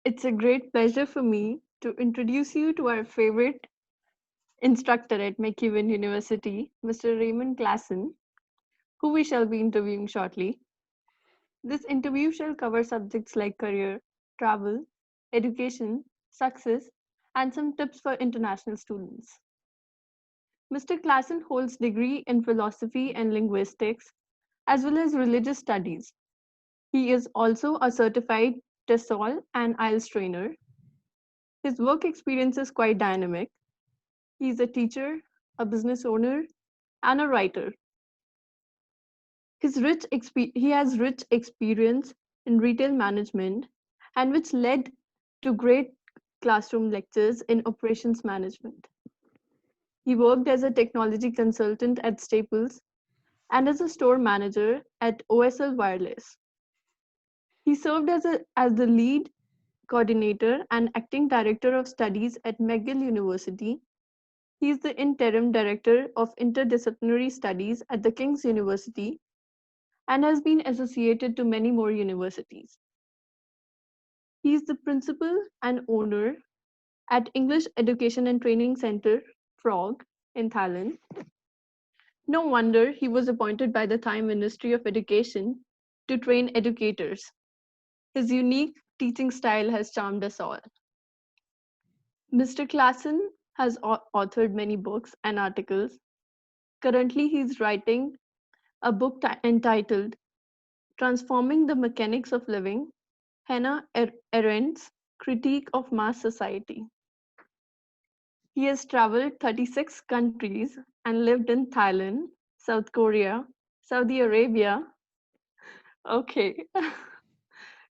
It's a great pleasure for me to introduce you to our favorite instructor at McEwen University, Mr. Raymond Klassen, who we shall be interviewing shortly. This interview shall cover subjects like career, travel, education, success, and some tips for international students. Mr. Klassen holds degree in philosophy and linguistics as well as religious studies. He is also a certified TESOL and IELTS trainer. His work experience is quite dynamic. He is a teacher, a business owner, and a writer. He has rich experience in retail management, and which led to great classroom lectures in operations management. He worked as a technology consultant at Staples and as a store manager at OSL Wireless. He served as the lead coordinator and acting director of studies at McGill University. He is the interim director of interdisciplinary studies at the King's University and has been associated to many more universities. He is the principal and owner at English Education and Training Center, Frog, in Thailand. No wonder he was appointed by the Thai Ministry of Education to train educators. His unique teaching style has charmed us all. Mr. Klassen has authored many books and articles. Currently, he is writing a book entitled Transforming the Mechanics of Living, Hannah Arendt's Critique of Mass Society. He has traveled 36 countries and lived in Thailand, South Korea, Saudi Arabia, okay,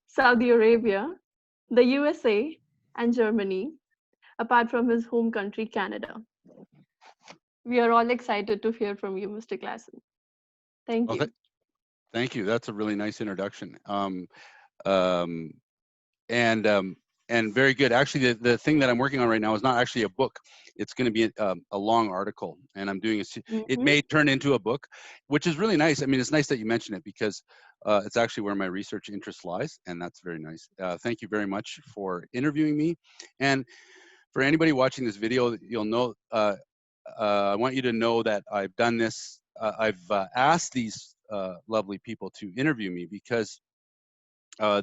Saudi Arabia, the USA, and Germany, apart from his home country, Canada. We are all excited to hear from you, Mr. Klassen. Thank Okay, you. thank you. That's a really nice introduction. Um, and um, and very good. Actually, the thing that I'm working on right now is not actually a book. It's going to be a long article, and I'm doing it Mhm. may turn into a book, which is really nice. I mean, it's nice that you mention it because it's actually where my research interest lies, and that's very nice. Thank you very much for interviewing me, and for anybody watching this video, you'll know. I want you to know that I've done this. I've asked these lovely people to interview me because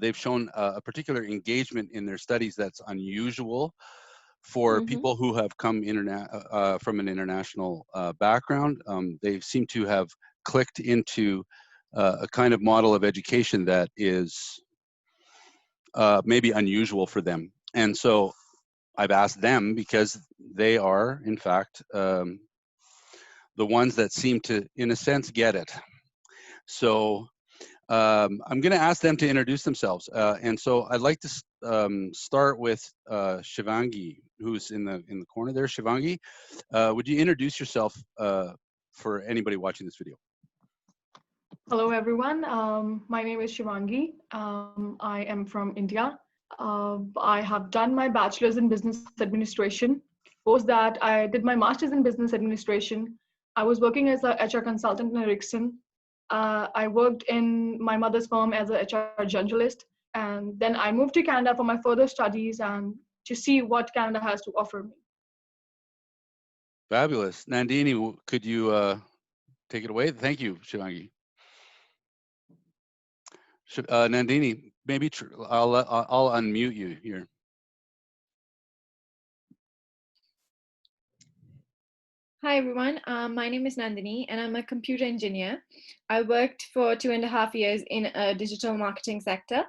they've shown a particular engagement in their studies that's unusual for Mhm. people who have come from an international background. They seem to have clicked into a kind of model of education that is maybe unusual for them. And so I've asked them because they are, in fact, the ones that seem to, in a sense, get it. So I'm going to ask them to introduce themselves, and so I'd like to start with Shivangi, who's in the corner there. Shivangi, would you introduce yourself for anybody watching this video? Hello, everyone. My name is Shivangi. I am from India. I have done my bachelor's in business administration. Post that, I did my master's in business administration. I was working as a HR consultant in Ericsson. I worked in my mother's firm as a HR generalist, and then I moved to Canada for my further studies and to see what Canada has to offer me. Fabulous. Nandini, could you take it away? Thank you, Shivangi. Nandini, maybe I'll unmute you here. Hi everyone, my name is Nandini and I'm a computer engineer. I worked for 2.5 years in a digital marketing sector,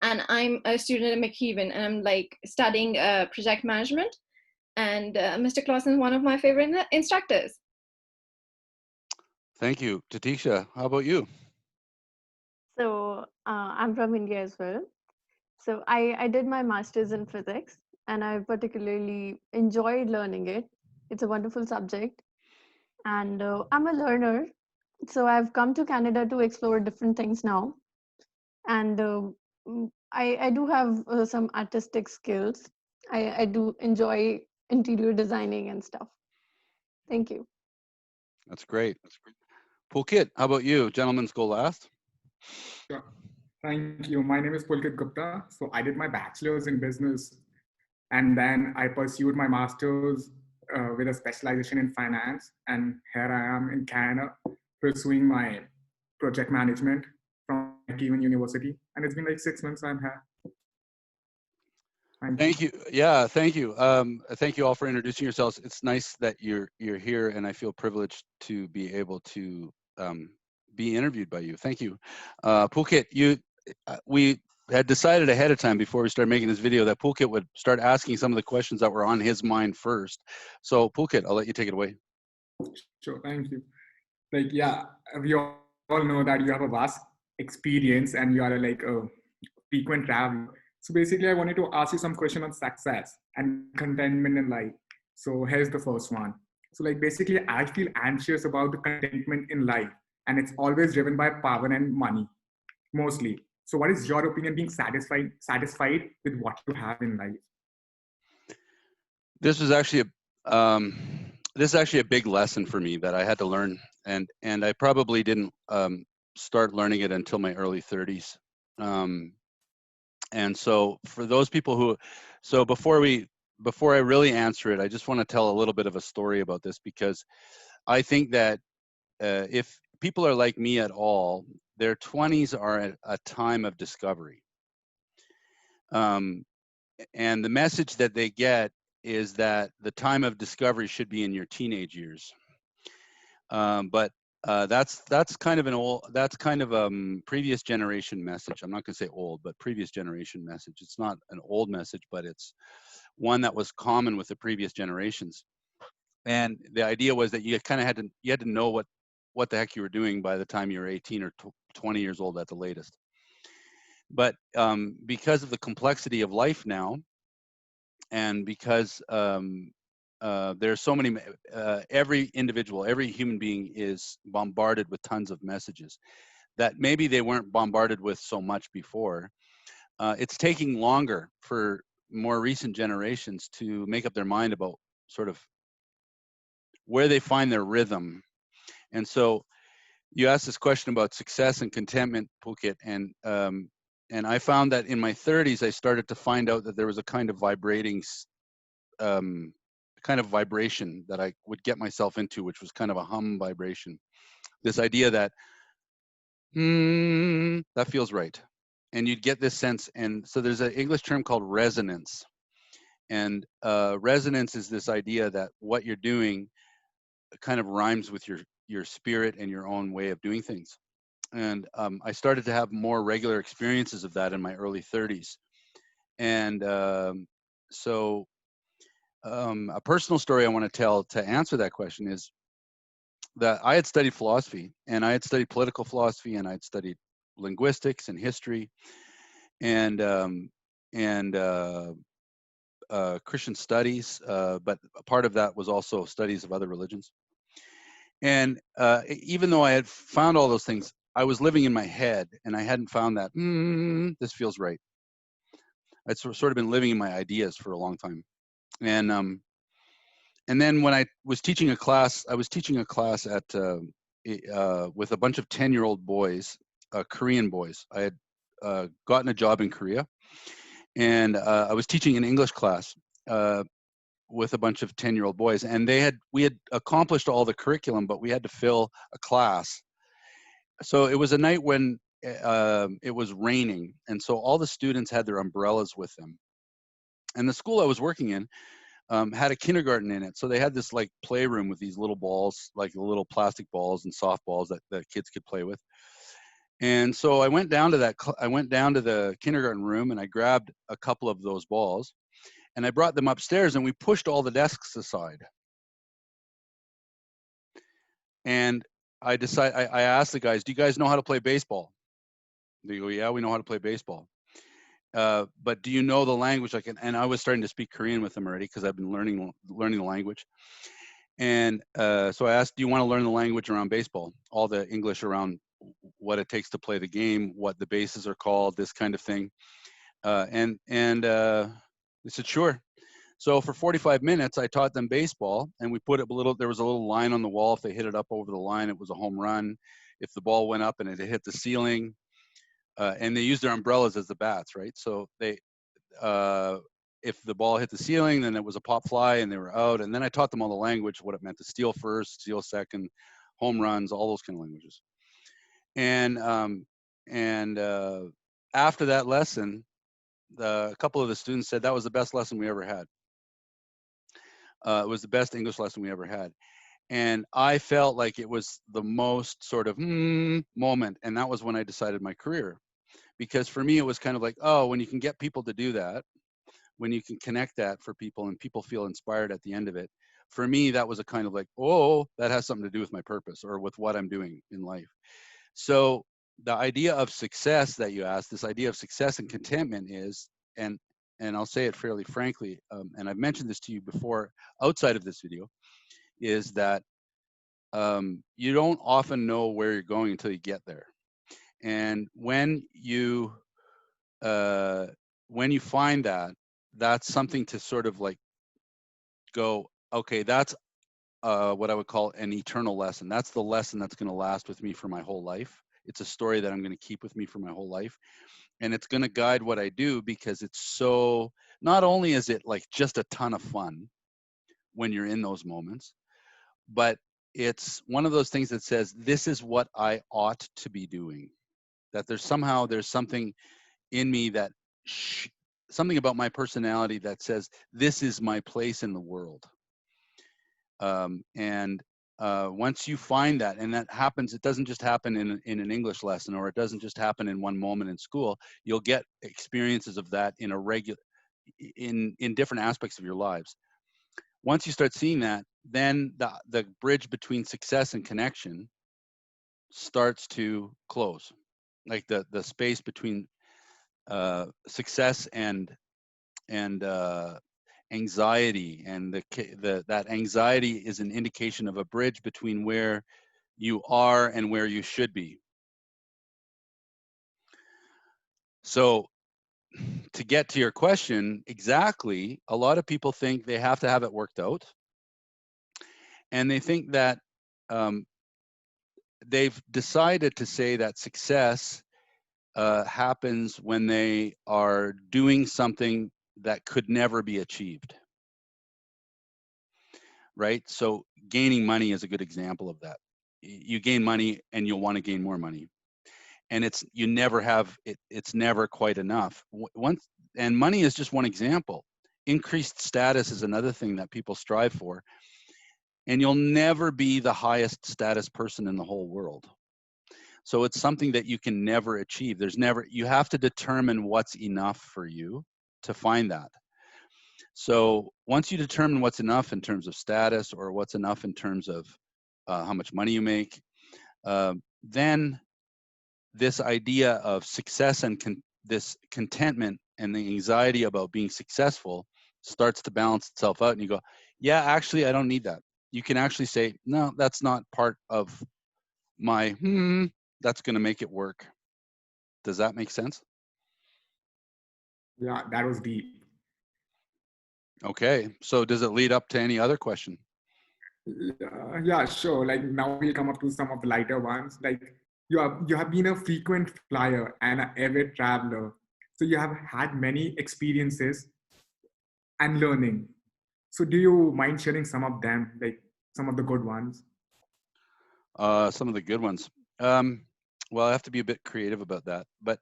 and I'm a student at McEwen and I'm like studying project management, and Mr. Clausen is one of my favorite instructors. Thank you. Tatisha, how about you? So I'm from India as well. So I did my master's in physics and I particularly enjoyed learning it. It's a wonderful subject and I'm a learner. So I've come to Canada to explore different things now. And I do have some artistic skills. I do enjoy interior designing and stuff. Thank you. That's great. Pulkit, how about you? Gentlemen's go last. Sure. Thank you. My name is Pulkit Gupta. So I did my bachelor's in business and then I pursued my master's with a specialization in finance. And here I am in Canada pursuing my project management from McEwen University. And it's been like 6 months I'm here. Thank you. Yeah, thank you. Thank you all for introducing yourselves. It's nice that you're here, and I feel privileged to be able to be interviewed by you. Thank you. Pulkit, we had decided ahead of time before we started making this video that Pulkit would start asking some of the questions that were on his mind first. So Pulkit, I'll let you take it away. Sure, thank you. Like, yeah, we all know that you have a vast experience and you are like a frequent traveler. So basically, I wanted to ask you some question on success and contentment in life. So here's the first one. So like basically, I feel anxious about the contentment in life, and it's always driven by power and money, mostly. So what is your opinion? Being satisfied with what you have in life? This was actually this is actually a big lesson for me that I had to learn, and I probably didn't start learning it until my early 30s. And so for those people who, so before I really answer it, I just want to tell a little bit of a story about this, because I think that if people are like me at all, their 20s are a time of discovery. And the message that they get is that the time of discovery should be in your teenage years. But that's kind of previous generation message. I'm not going to say old, but previous generation message. It's not an old message, but it's one that was common with the previous generations. And the idea was that you kind of had to know what the heck you were doing by the time you were 18 or 20 years old at the latest. But because of the complexity of life now, and because there's so many, every individual, every human being is bombarded with tons of messages that maybe they weren't bombarded with so much before. It's taking longer for more recent generations to make up their mind about sort of where they find their rhythm. And so you asked this question about success and contentment, Pulkit, and I found that in my 30s, I started to find out that there was a kind of vibration that I would get myself into, which was kind of a hum vibration. This idea that, that feels right. And you'd get this sense. And so there's an English term called resonance. And resonance is this idea that what you're doing kind of rhymes with your spirit and your own way of doing things. And I started to have more regular experiences of that in my early 30s. And so a personal story I want to tell to answer that question is that I had studied philosophy, and I had studied political philosophy, and I'd studied linguistics and history, and Christian studies, but a part of that was also studies of other religions. And even though I had found all those things, I was living in my head, and I hadn't found that, this feels right. I'd sort of been living in my ideas for a long time. And then when I was teaching a class, at with a bunch of 10-year-old boys, Korean boys. I had gotten a job in Korea, and I was teaching an English class with a bunch of 10-year-old boys, and we had accomplished all the curriculum, but we had to fill a class. So it was a night when it was raining, and so all the students had their umbrellas with them. And the school I was working in had a kindergarten in it, so they had this like playroom with these little balls, like little plastic balls and softballs that kids could play with. And so I went down to the kindergarten room, and I grabbed a couple of those balls, and I brought them upstairs, and we pushed all the desks aside. And I asked the guys, "Do you guys know how to play baseball?" They go, "Yeah, we know how to play baseball." But do you know the language? And I was starting to speak Korean with them already because I've been learning the language. And so I asked, "Do you want to learn the language around baseball? All the English around what it takes to play the game, what the bases are called, this kind of thing." And they said, "Sure." So for 45 minutes, I taught them baseball, and we put there was a little line on the wall. If they hit it up over the line, it was a home run. If the ball went up and it hit the ceiling, and they use their umbrellas as the bats, right? So they, if the ball hit the ceiling, then it was a pop fly and they were out. And then I taught them all the language, what it meant to steal first, steal second, home runs, all those kind of languages. And after that lesson, a couple of the students said that was the best lesson we ever had. It was the best English lesson we ever had. And I felt like it was the most sort of moment. And that was when I decided my career. Because for me, it was kind of like, oh, when you can get people to do that, when you can connect that for people and people feel inspired at the end of it, for me, that was a kind of like, oh, that has something to do with my purpose or with what I'm doing in life. So the idea of success that you asked, this idea of success and contentment is, and I'll say it fairly frankly, and I've mentioned this to you before outside of this video, is that you don't often know where you're going until you get there. And when you find that, that's something to sort of like go, okay, that's what I would call an eternal lesson. That's the lesson that's going to last with me for my whole life. It's a story that I'm going to keep with me for my whole life. And it's going to guide what I do, because it's so, not only is it like just a ton of fun when you're in those moments, but it's one of those things that says, this is what I ought to be doing. That there's something in me that something about my personality that says, this is my place in the world. Once you find that, and that happens, it doesn't just happen in an English lesson, or it doesn't just happen in one moment in school. You'll get experiences of that in in different aspects of your lives. Once you start seeing that, then the bridge between success and connection starts to close. Like the space between success and anxiety, and that anxiety is an indication of a bridge between where you are and where you should be. So to get to your question exactly, a lot of people think they have to have it worked out, and they think that they've decided to say that success happens when they are doing something that could never be achieved. Right? So gaining money is a good example of that. You gain money and you'll want to gain more money. And it's never quite enough. And money is just one example. Increased status is another thing that people strive for. And you'll never be the highest status person in the whole world. So it's something that you can never achieve. You have to determine what's enough for you to find that. So once you determine what's enough in terms of status, or what's enough in terms of how much money you make, then this idea of success and this contentment and the anxiety about being successful starts to balance itself out. And you go, yeah, actually, I don't need that. You can actually say, no, that's not part of my, that's going to make it work. Does that make sense? Yeah, that was deep. Okay. So does it lead up to any other question? Yeah, sure. Like now we'll come up to some of the lighter ones. Like you have been a frequent flyer and an avid traveler. So you have had many experiences and learning. So do you mind sharing some of them, like some of the good ones? Some of the good ones. Well, I have to be a bit creative about that. But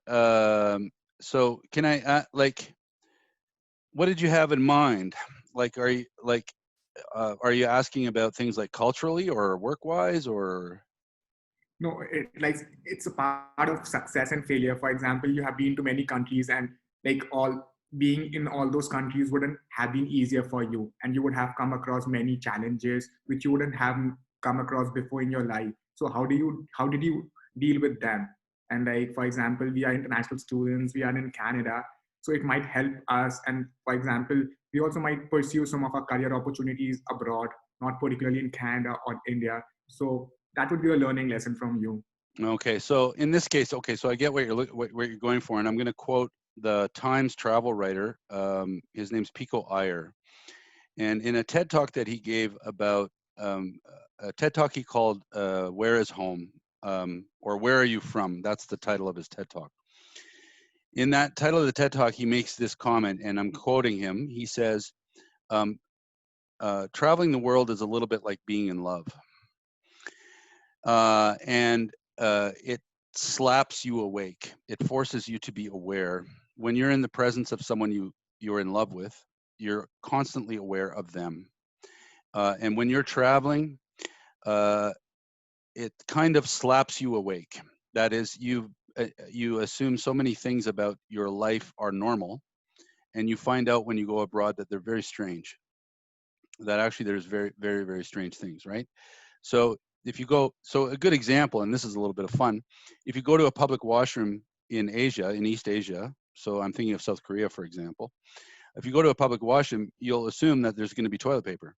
so can I what did you have in mind? Like, are you asking about things like culturally or work-wise, or? No, it's a part of success and failure. For example, you have been to many countries, and like all being in all those countries wouldn't have been easier for you, and you would have come across many challenges which you wouldn't have come across before in your life. So how did you deal with them? And like for example, we are international students, we are in Canada, so it might help us. And for example, we also might pursue some of our career opportunities abroad, not particularly in Canada or India. So that would be a learning lesson from you. Okay, so in this case, okay, so I get where you're going for, and I'm going to quote the Times travel writer. His name's Pico Iyer, and in a TED talk that he gave about a TED talk he called "Where is Home?" Or "Where are you from?" That's the title of his TED talk. In that title of the TED Talk, he makes this comment, and I'm quoting him. He says, traveling the world is a little bit like being in love. And it slaps you awake. It forces you to be aware. When you're in the presence of someone you're in love with, you're constantly aware of them. And when you're traveling, it kind of slaps you awake. That is, you assume so many things about your life are normal, and you find out when you go abroad that they're very strange. That actually there's very, very, very strange things, right? So if you go, so a good example, and this is a little bit of fun, if you go to a public washroom in Asia, in East Asia, so I'm thinking of South Korea, for example, if you go to a public washroom, you'll assume that there's going to be toilet paper.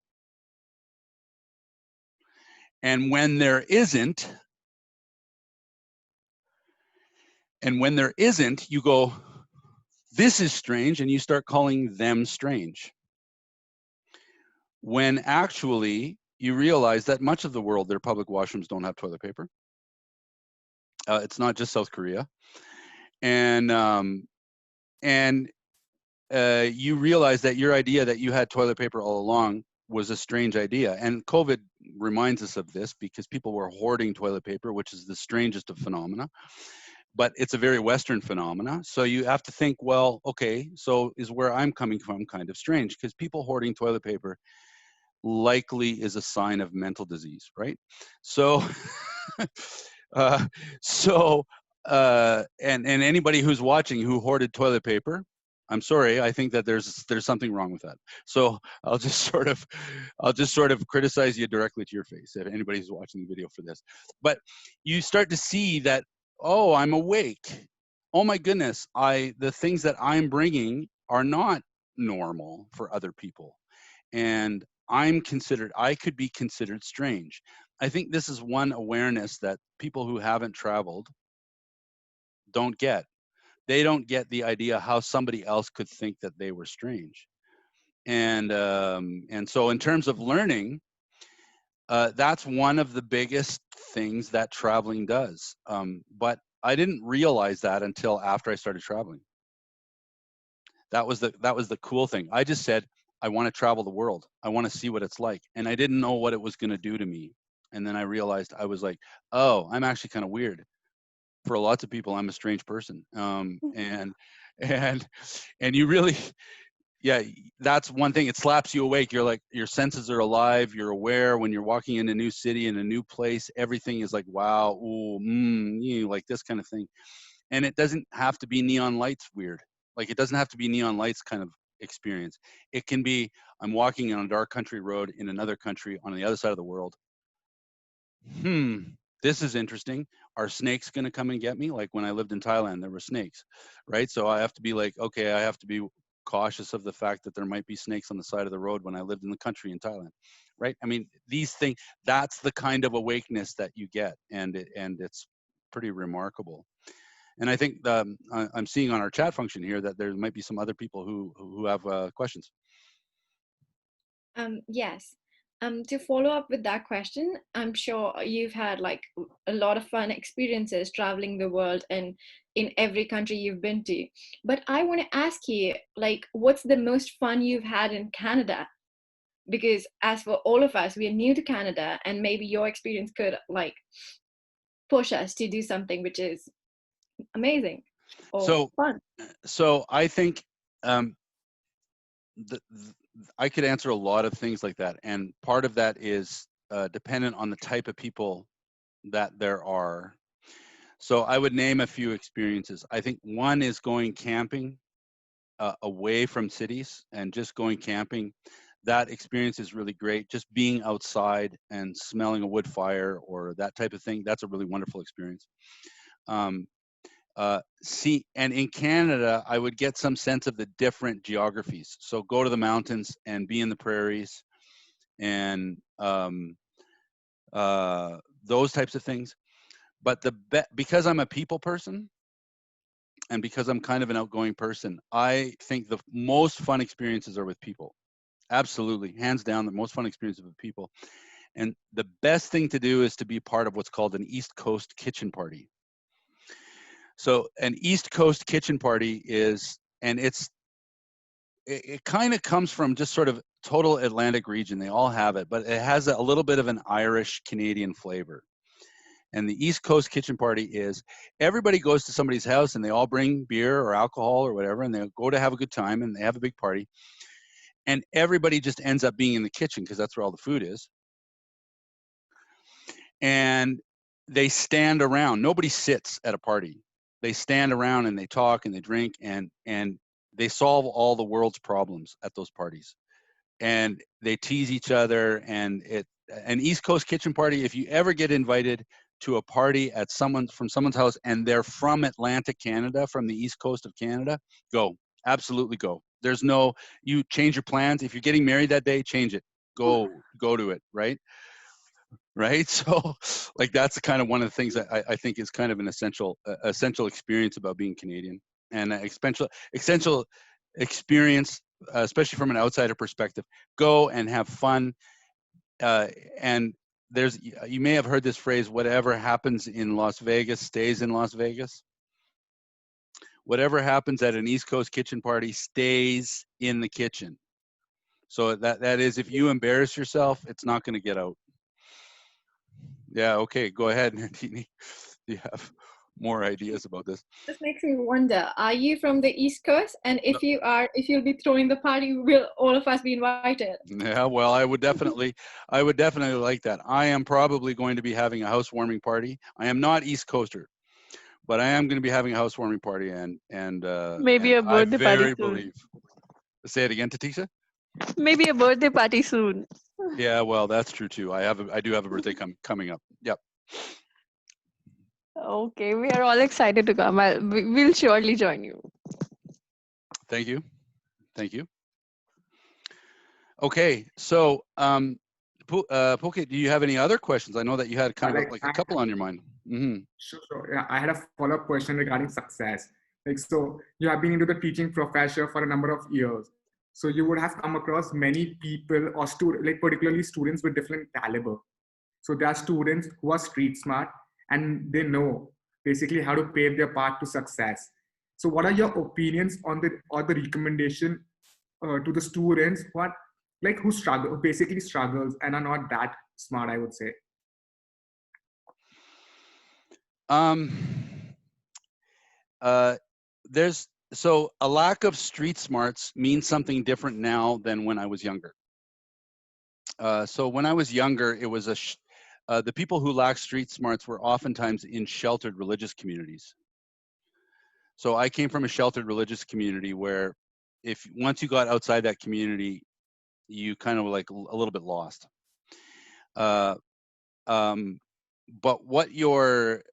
And when there isn't, you go, this is strange, and you start calling them strange. When actually you realize that much of the world, their public washrooms don't have toilet paper. It's not just South Korea. And you realize that your idea that you had toilet paper all along was a strange idea. And COVID reminds us of this because people were hoarding toilet paper, which is the strangest of phenomena. But it's a very Western phenomena. So you have to think, well, okay, so is where I'm coming from kind of strange, because people hoarding toilet paper likely is a sign of mental disease, right? So, and anybody who's watching who hoarded toilet paper, I'm sorry, I think that there's something wrong with that. So I'll just sort of criticize you directly to your face if anybody's watching the video for this. But you start to see that, oh, I'm awake. Oh my goodness, the things that I'm bringing are not normal for other people. And I could be considered strange. I think this is one awareness that people who haven't traveled don't get. They don't get the idea how somebody else could think that they were strange. And so in terms of learning, that's one of the biggest things that traveling does. But I didn't realize that until after I started traveling. That was the cool thing. I just said, I want to travel the world. I want to see what it's like. And I didn't know what it was going to do to me. And then I realized I was like, oh, I'm actually kind of weird. For lots of people, I'm a strange person. And you really, yeah, that's one thing. It slaps you awake. You're like, your senses are alive. You're aware when you're walking in a new city, in a new place. Everything is like, wow, ooh, like this kind of thing. And it doesn't have to be neon lights weird. Like, it doesn't have to be neon lights kind of experience. It can be, I'm walking on a dark country road in another country on the other side of the world. This is interesting. Are snakes going to come and get me? Like when I lived in Thailand, there were snakes, right? So I have to be like, okay, I have to be cautious of the fact that there might be snakes on the side of the road when I lived in the country in Thailand, right? I mean, these things, that's the kind of awakeness that you get, and it's pretty remarkable. And I think I'm seeing on our chat function here that there might be some other people who have questions. Yes. To follow up with that question, I'm sure you've had like a lot of fun experiences traveling the world and in every country you've been to. But I want to ask you, like, what's the most fun you've had in Canada? Because as for all of us, we are new to Canada, and maybe your experience could like push us to do something which is amazing or fun. So I think I could answer a lot of things like that, and part of that is dependent on the type of people that there are. So I would name a few experiences. I think one is going camping away from cities and just going camping. That experience is really great. Just being outside and smelling a wood fire or that type of thing, that's a really wonderful experience. And in Canada, I would get some sense of the different geographies. So go to the mountains and be in the prairies and those types of things. But because I'm a people person and because I'm kind of an outgoing person, I think the most fun experiences are with people. Absolutely, hands down, the most fun experiences with people. And the best thing to do is to be part of what's called an East Coast kitchen party. So an East Coast kitchen party is, and it kind of comes from just sort of total Atlantic region. They all have it, but it has a little bit of an Irish Canadian flavor. And the East Coast kitchen party is everybody goes to somebody's house and they all bring beer or alcohol or whatever, and they go to have a good time and they have a big party. And everybody just ends up being in the kitchen because that's where all the food is. And they stand around. Nobody sits at a party. They stand around and they talk and they drink and they solve all the world's problems at those parties. And they tease each other. And an East Coast kitchen party, if you ever get invited to a party at someone's house and they're from Atlantic Canada, from the East Coast of Canada, go. Absolutely go. There's no, you change your plans. If you're getting married that day, change it. Go to it, right? Right. So like that's kind of one of the things that I think is kind of an essential experience about being Canadian, and essential experience, especially from an outsider perspective. Go and have fun. And you may have heard this phrase, whatever happens in Las Vegas stays in Las Vegas. Whatever happens at an East Coast kitchen party stays in the kitchen. So that is, if you embarrass yourself, it's not going to get out. Yeah, okay, go ahead, Nandini. Do you have more ideas about this? This makes me wonder, are you from the East Coast? And if you are, if you'll be throwing the party, will all of us be invited? Yeah, well, I would definitely like that. I am probably going to be having a housewarming party. I am not East Coaster, but I am going to be having a housewarming party, and Maybe a I birthday party very soon. believe. Say it again, Tatisha. Maybe a birthday party soon. Yeah, well, that's true too. I do have a birthday coming up. Yep. Okay, we are all excited to come. We'll surely join you. Thank you. Okay, so Poke, do you have any other questions? I know that you had kind of like a couple on your mind. Mm-hmm. Sure. Yeah, I had a follow-up question regarding success. Like, so you have been into the teaching profession for a number of years. So you would have come across many people or like particularly students with different caliber. So there are students who are street smart and they know basically how to pave their path to success. So what are your opinions on the recommendation to the students who are like who basically struggles and are not that smart, I would say? So a lack of street smarts means something different now than when I was younger. So when I was younger, it was the people who lacked street smarts were oftentimes in sheltered religious communities. So I came from a sheltered religious community where once you got outside that community, you kind of were like a little bit lost. But what you're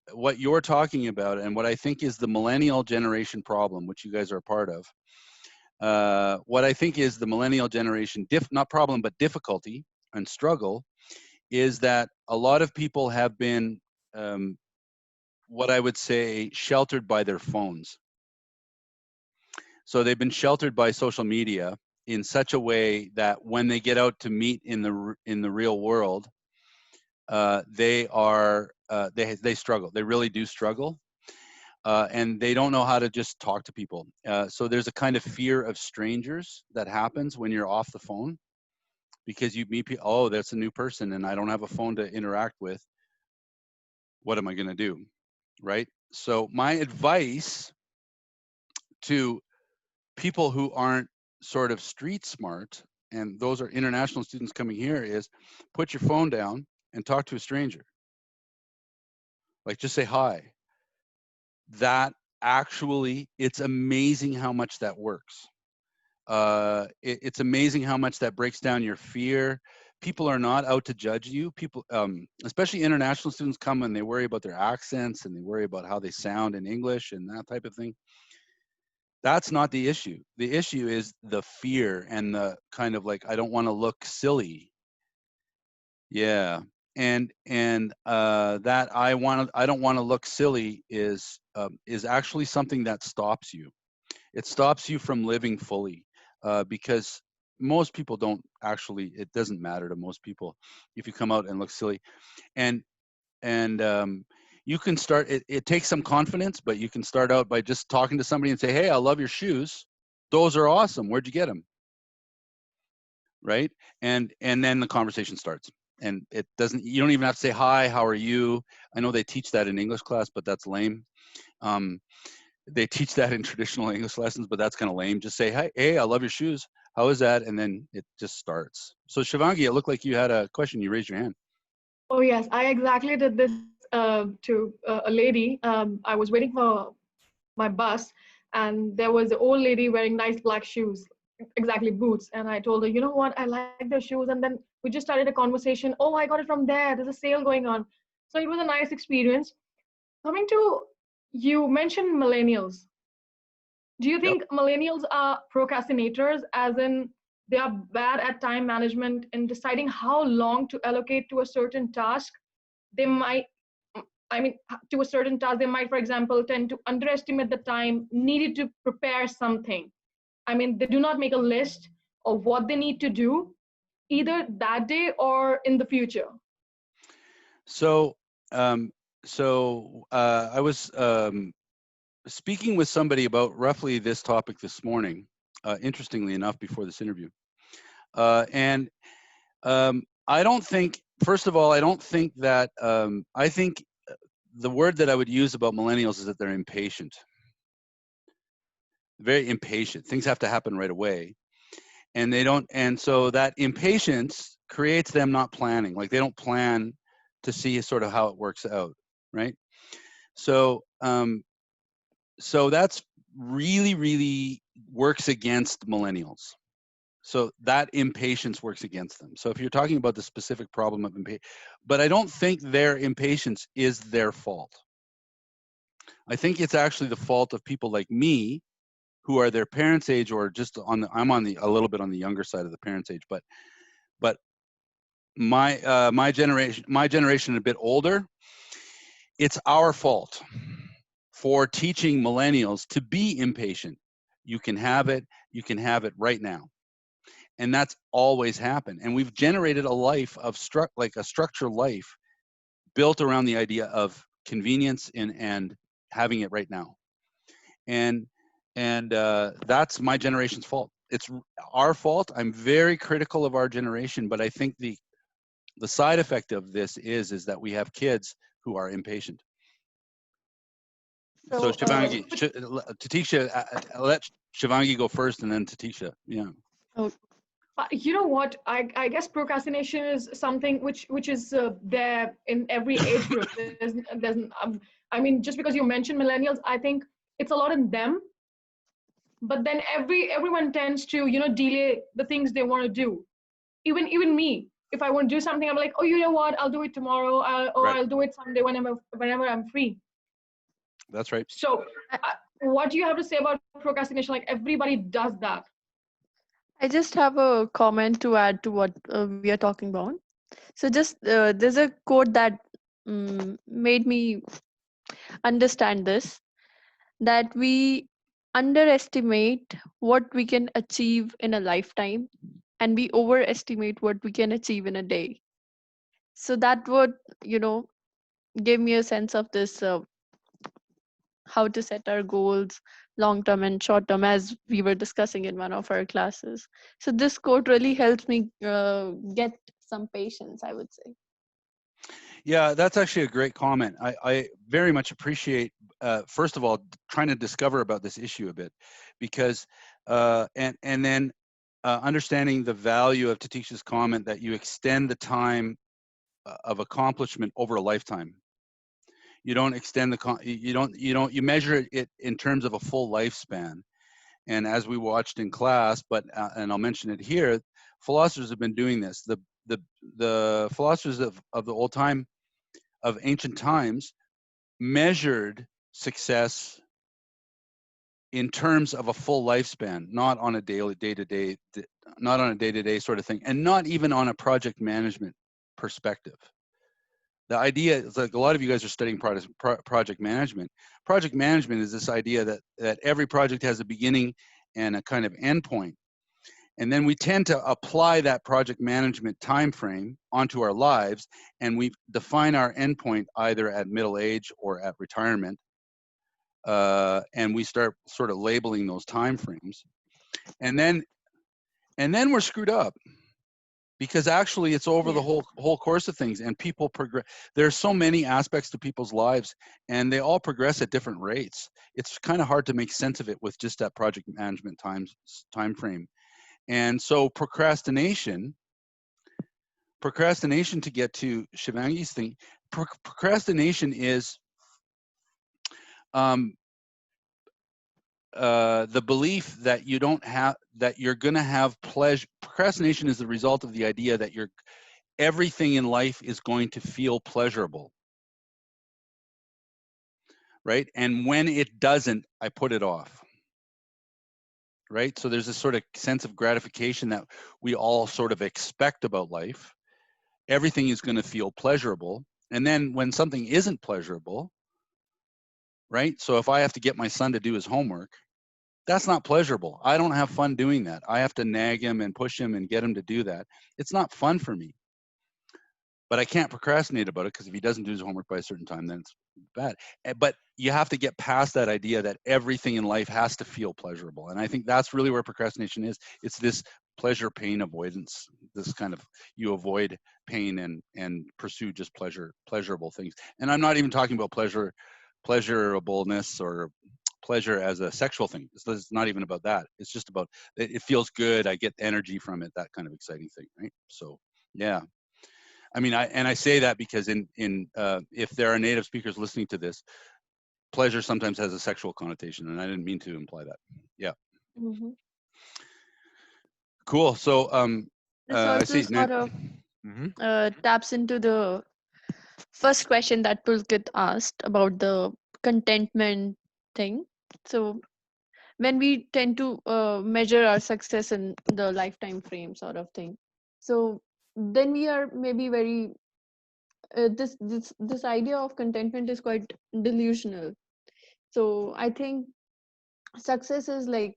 talking about, and what I think is the millennial generation problem, which you guys are a part of, what I think is the millennial generation not problem but difficulty and struggle, is that a lot of people have been what I would say sheltered by their phones. So they've been sheltered by social media in such a way that when they get out to meet in the real world, they struggle. They really do struggle, and they don't know how to just talk to people. So there's a kind of fear of strangers that happens when you're off the phone, because you meet people. Oh, that's a new person, and I don't have a phone to interact with. What am I going to do, right? So my advice to people who aren't sort of street smart, and those are international students coming here, is put your phone down and talk to a stranger. Like, just say hi. That actually, it's amazing how much that works. It's amazing how much that breaks down your fear. People are not out to judge you. People, especially international students, come and they worry about their accents and they worry about how they sound in English and that type of thing. That's not the issue. The issue is the fear and the kind of like, I don't want to look silly. Yeah. And that I don't want to look silly is actually something that stops you. It stops you from living fully, because most people don't actually. It doesn't matter to most people if you come out and look silly, and you can start, it takes some confidence, but you can start out by just talking to somebody and say, hey, I love your shoes. Those are awesome. Where'd you get them? Right? And then the conversation starts. And it doesn't, you don't even have to say, hi, how are you? I know they teach that in English class, but that's lame. They teach that in traditional English lessons, but that's kind of lame. Just say, hey, I love your shoes. How is that? And then it just starts. So Shivangi, it looked like you had a question. You raised your hand. Oh yes, I exactly did this to a lady. I was waiting for my bus, and there was an old lady wearing nice black shoes, exactly boots. And I told her, you know what, I like their shoes. And then we just started a conversation. Oh, I got it from there. There's a sale going on. So it was a nice experience. Coming to, you mentioned millennials. Do you Yep. think millennials are procrastinators, as in they are bad at time management and deciding how long to allocate to a certain task? They might, I mean, to a certain task, they might, for example, tend to underestimate the time needed to prepare something. I mean, they do not make a list of what they need to do either that day or in the future. So, I was speaking with somebody about roughly this topic this morning, interestingly enough, before this interview. And I don't think, first of all, I don't think that, I think the word that I would use about millennials is that they're impatient. Very impatient. Things have to happen right away. And they don't, and so that impatience creates them not planning. Like they don't plan to see sort of how it works out, right? So, so that's really works against millennials. So that impatience works against them. So if you're talking about the specific problem of impatience, but I don't think their impatience is their fault. I think it's actually the fault of people like me who are their parents' age or just on the, I'm on the, a little bit on the younger side of the parents' age, but my generation a bit older, it's our fault for teaching millennials to be impatient. You can have it right now. And that's always happened. And we've generated a life of like a structured life built around the idea of convenience and having it right now. And that's my generation's fault. It's our fault. I'm very critical of our generation, but I think the side effect of this is that we have kids who are impatient. So Shivangi, Tatisha, let Shivangi go first, and then Tatisha. Yeah. Oh, You know what? I guess procrastination is something which is there in every age group. I mean, just because you mentioned millennials, I think it's a lot in them. But then everyone tends to delay the things they want to do. Even me, if I want to do something, I'm like, oh, you know what? I'll do it tomorrow, or Right. I'll do it someday whenever I'm free. That's right. So, what do you have to say about procrastination? Like everybody does that. I just have a comment to add to what we are talking about. So, just there's a quote that made me understand this, that we underestimate what we can achieve in a lifetime and we overestimate what we can achieve in a day. So, that would, give me a sense of this how to set our goals long term and short term, as we were discussing in one of our classes. So this quote really helps me get some patience, I would say. Yeah, that's actually a great comment. I very much appreciate, first of all, trying to discover about this issue a bit, because, and then understanding the value of Tatisha's comment that you extend the time of accomplishment over a lifetime. You don't extend you measure it in terms of a full lifespan. And as we watched in class, but and I'll mention it here, philosophers have been doing this. The philosophers of the old time, of ancient times, measured success in terms of a full lifespan, not on a day-to-day sort of thing, and not even on a project management perspective. The idea is, like, a lot of you guys are studying project management. Project management is this idea that every project has a beginning and a kind of end point. And then we tend to apply that project management time frame onto our lives, and we define our endpoint either at middle age or at retirement. And we start sort of labeling those time frames. And then we're screwed up, because actually it's over the whole course of things, and people progress. There's so many aspects to people's lives, and they all progress at different rates. It's kind of hard to make sense of it with just that project management time frame. And so procrastination, to get to Shivangi's thing, procrastination is the belief that you're going to have pleasure. Procrastination is the result of the idea that everything in life is going to feel pleasurable, right? And when it doesn't, I put it off, right? So there's this sort of sense of gratification that we all sort of expect about life. Everything is going to feel pleasurable. And then when something isn't pleasurable, right? So if I have to get my son to do his homework, that's not pleasurable. I don't have fun doing that. I have to nag him and push him and get him to do that. It's not fun for me. But I can't procrastinate about it, because if he doesn't do his homework by a certain time, then it's bad. But you have to get past that idea that everything in life has to feel pleasurable. And I think that's really where procrastination is. It's this pleasure pain avoidance, this kind of, you avoid pain and pursue just pleasurable things. And I'm not even talking about pleasurableness or pleasure as a sexual thing. It's not even about that. It's just about, it feels good, I get energy from it, that kind of exciting thing, right? So yeah. I mean, I say that because if there are native speakers listening to this, pleasure sometimes has a sexual connotation, and I didn't mean to imply that. Yeah. Mm-hmm. Cool. So This I also see. sort of Mm-hmm. taps into the first question that Pulkit asked about the contentment thing. So when we tend to measure our success in the lifetime frame sort of thing, so then we are maybe very this idea of contentment is quite delusional. So I think success is like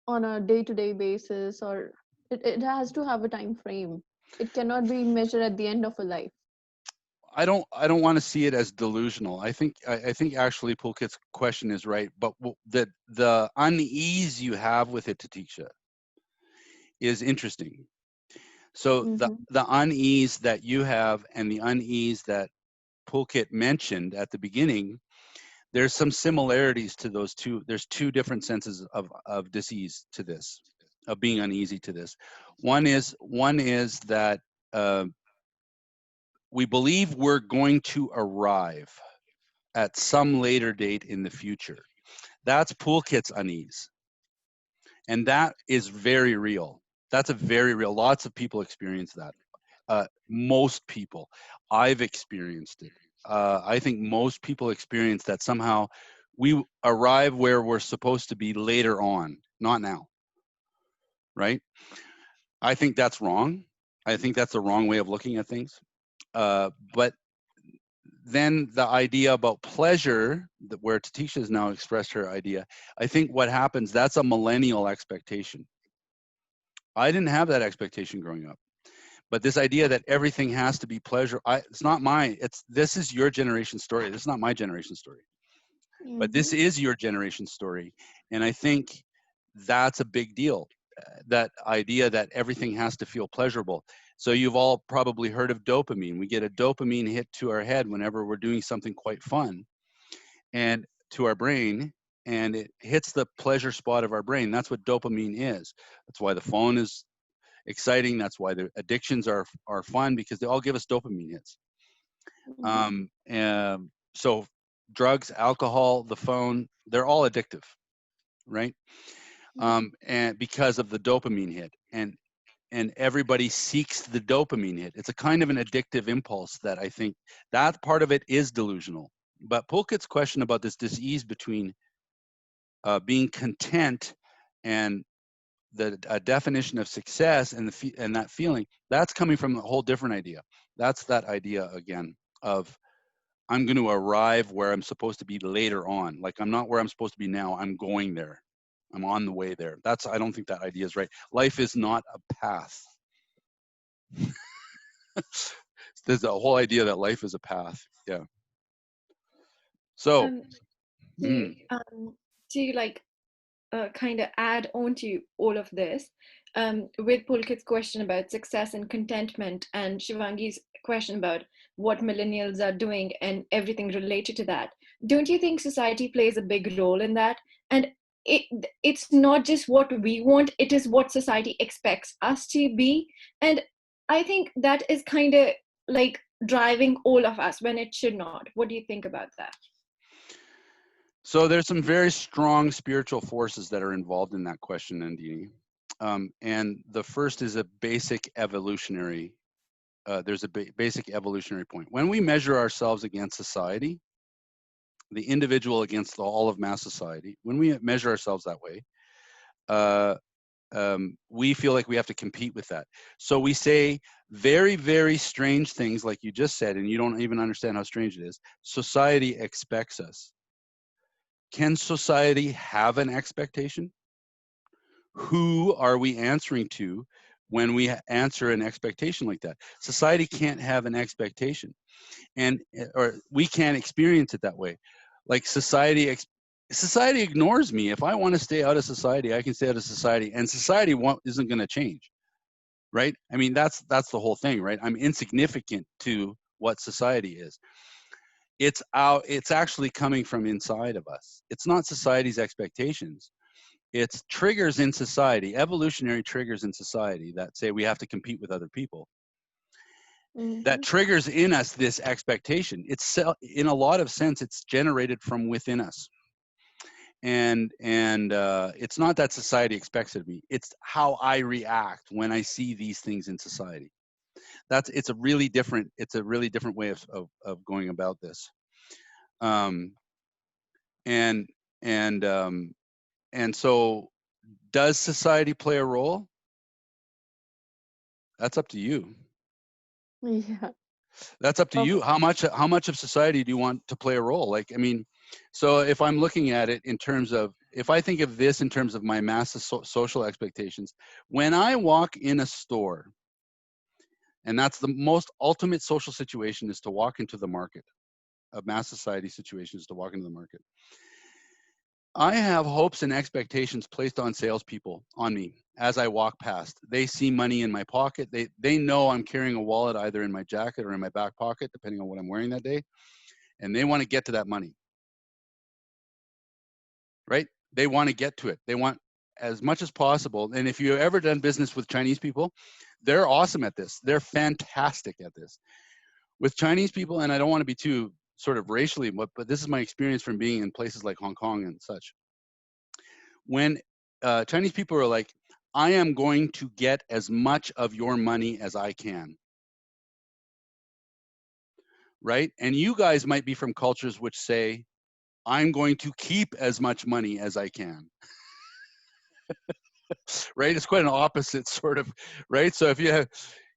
on a day-to-day basis, or it has to have a time frame. It cannot be measured at the end of a life. I don't want to see it as delusional. I think actually Pulkit's question is right, but the unease you have with it, Tatisha, is interesting. So Mm-hmm. the unease that you have and the unease that Pulkit mentioned at the beginning, there's some similarities to those two. There's two different senses of disease to this, of being uneasy to this. One is that we believe we're going to arrive at some later date in the future. That's Pulkit's unease. And that is very real. That's a very real, lots of people experience that. Most people, I've experienced it. I think most people experience that somehow we arrive where we're supposed to be later on, not now, right? I think that's wrong. I think that's the wrong way of looking at things. But then the idea about pleasure, where Tatisha has now expressed her idea, I think what happens, that's a millennial expectation. I didn't have that expectation growing up. But this idea that everything has to be pleasure, it's not mine. This is your generation's story. This is not my generation's story. But this is your generation's story. And I think that's a big deal. That idea that everything has to feel pleasurable. So you've all probably heard of dopamine. We get a dopamine hit to our head whenever we're doing something quite fun, and to our brain, and it hits the pleasure spot of our brain. That's what dopamine is. That's why the phone is exciting. That's why the addictions are fun, because they all give us dopamine hits. So drugs, alcohol, the phone, they're all addictive, right? And because of the dopamine hit, and everybody seeks the dopamine hit. It's a kind of an addictive impulse that I think that part of it is delusional. But Pulkit's question about this disease between being content and the definition of success and and that feeling, that's coming from a whole different idea. That's that idea again of I'm going to arrive where I'm supposed to be later on. Like I'm not where I'm supposed to be now. I'm going there. I'm on the way there. I don't think that idea is right. Life is not a path. There's a whole idea that life is a path. Yeah. So, To to like kind of add on to all of this, with Pulkit's question about success and contentment, and Shivangi's question about what millennials are doing and everything related to that, don't you think society plays a big role in that? And it's not just what we want, it is what society expects us to be. And I think that is kind of like driving all of us when it should not. What do you think about that? so there's some very strong spiritual forces that are involved in that question, Nandini. And the first is a basic evolutionary. There's a basic evolutionary point. When we measure ourselves against society, the individual against all of mass society, when we measure ourselves that way, we feel like we have to compete with that. So we say very, very strange things like you just said, and you don't even understand how strange it is. Society expects us. Can society have an expectation? Who are we answering to when we answer an expectation like that? Society can't have an expectation, or we can't experience it that way. Like society ignores me. If I want to stay out of society, I can stay out of society, and society isn't going to change, right? I mean, that's the whole thing, right? I'm insignificant to what society is. It's actually coming from inside of us. It's not society's expectations. It's triggers in society, evolutionary triggers in society that say we have to compete with other people. That triggers in us this expectation. It's in a lot of sense, it's generated from within us. And it's not that society expects it of me. It's how I react when I see these things in society. It's a really different way of going about this. And so, does society play a role? That's up to you. Yeah. That's up to you. How much of society do you want to play a role? Like, I mean, so if I'm looking at it in terms of, if I think of this in terms of my massive social expectations, when I walk in a store, and that's the most ultimate social situation, is to walk into the market. A mass society situation is to walk into the market. I have hopes and expectations placed on salespeople, on me, as I walk past. They see money in my pocket. They know I'm carrying a wallet either in my jacket or in my back pocket, depending on what I'm wearing that day. And they want to get to that money, right? They want to get to it. They want as much as possible. And if you've ever done business with Chinese people, they're awesome at this. They're fantastic at this. With Chinese people, and I don't want to be too sort of racially, but this is my experience from being in places like Hong Kong and such. When Chinese people are like, I am going to get as much of your money as I can, right? And you guys might be from cultures which say, I'm going to keep as much money as I can, right? It's quite an opposite sort of, right? So if you have,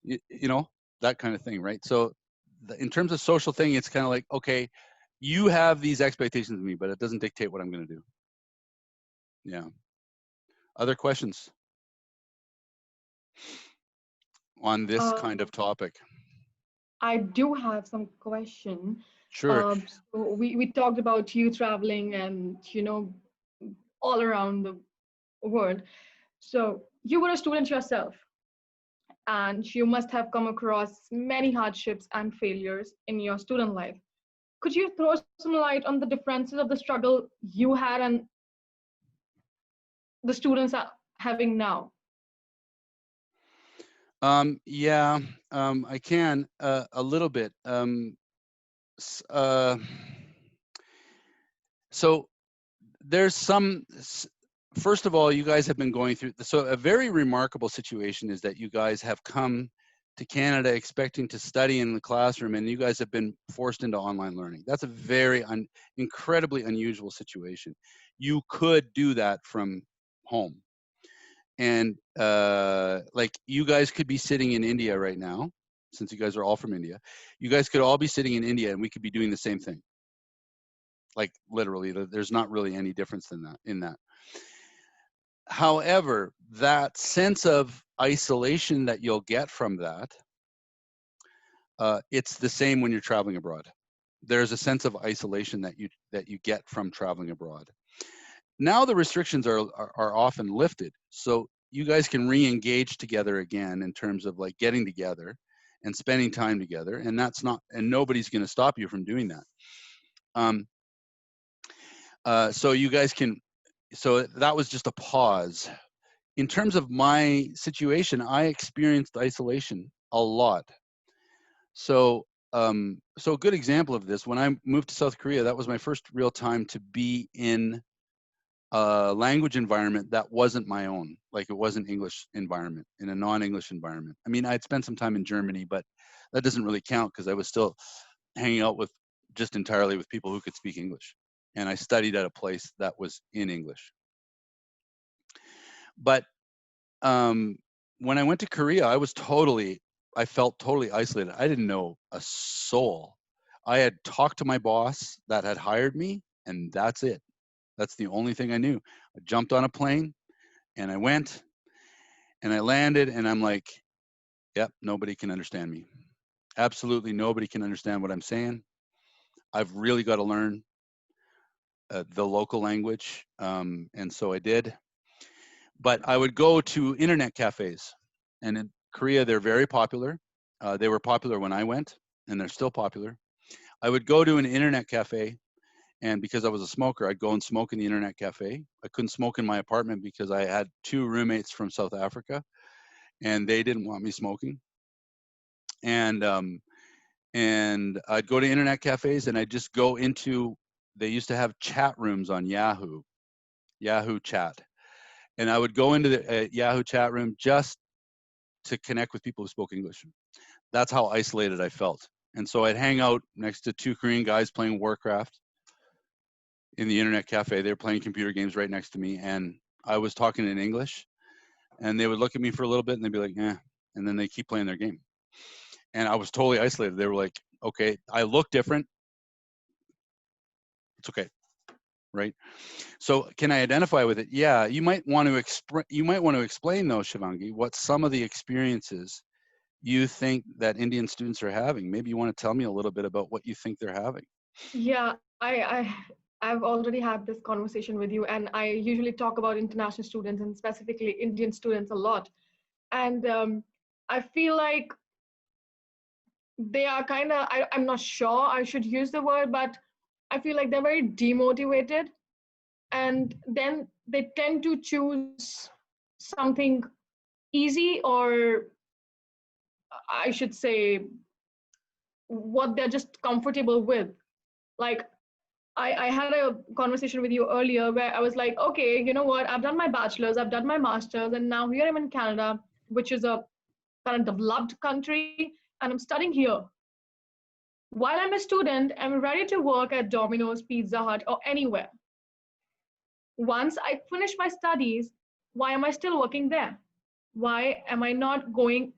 you know, that kind of thing, right? So in terms of social thing, it's kind of like, okay, you have these expectations of me, but it doesn't dictate what I'm going to do. Yeah. Other questions on this kind of topic? I do have some question. Sure. So we talked about you traveling and, all around the world. So you were a student yourself, and you must have come across many hardships and failures in your student life. Could you throw some light on the differences of the struggle you had and the students are having now? Yeah, I can a little bit. So there's some. First of all, you guys have been going through. So a very remarkable situation is that you guys have come to Canada expecting to study in the classroom, and you guys have been forced into online learning. That's a very incredibly unusual situation. You could do that from home. And like you guys could be sitting in India right now, since you guys are all from India. You guys could all be sitting in India and we could be doing the same thing. Like literally, there's not really any difference in that. However, that sense of isolation that you'll get from that, it's the same when you're traveling abroad. There's a sense of isolation that you get from traveling abroad. Now the restrictions are often lifted, so you guys can re-engage together again in terms of like getting together and spending time together, and nobody's going to stop you from doing that. So you guys can. So that was just a pause. In terms of my situation, I experienced isolation a lot. So, so a good example of this, when I moved to South Korea, that was my first real time to be in a language environment that wasn't my own. Like it wasn't English environment, in a non-English environment. I mean, I'd spent some time in Germany, but that doesn't really count because I was still hanging out with just entirely with people who could speak English. And I studied at a place that was in English. But when I went to Korea, I felt totally isolated. I didn't know a soul. I had talked to my boss that had hired me, and that's it. That's the only thing I knew. I jumped on a plane and I went and I landed, and I'm like, yep, nobody can understand me. Absolutely nobody can understand what I'm saying. I've really got to learn the local language. And so I did. But I would go to internet cafes, and in Korea, they're very popular. They were popular when I went, and they're still popular. I would go to an internet cafe, and because I was a smoker, I'd go and smoke in the internet cafe. I couldn't smoke in my apartment because I had 2 roommates from South Africa, and they didn't want me smoking. And I'd go to internet cafes, and I'd just go into. They used to have chat rooms on Yahoo Chat, and I would go into the Yahoo chat room just to connect with people who spoke English. That's how isolated I felt. And so I'd hang out next to 2 Korean guys playing Warcraft in the internet cafe. They were playing computer games right next to me, and I was talking in English, and they would look at me for a little bit and they'd be like, eh, and then they keep playing their game. And I was totally isolated. They were like, okay, I look different. It's okay. Right. So can I identify with it? Yeah, you might want to explain though, Shivangi, what some of the experiences you think that Indian students are having. Maybe you want to tell me a little bit about what you think they're having. Yeah, I've already had this conversation with you, and I usually talk about international students and specifically Indian students a lot. And I feel like they are kind of, I'm not sure I should use the word, but I feel like they're very demotivated, and then they tend to choose something easy, or I should say what they're just comfortable with. Like I had a conversation with you earlier where I was like, okay, you know what? I've done my bachelor's, I've done my master's, and now here I'm in Canada, which is a kind of developed country, and I'm studying here. While I'm a student, I'm ready to work at Domino's, Pizza Hut, or anywhere. Once I finish my studies, why am I still working there? Why am I not going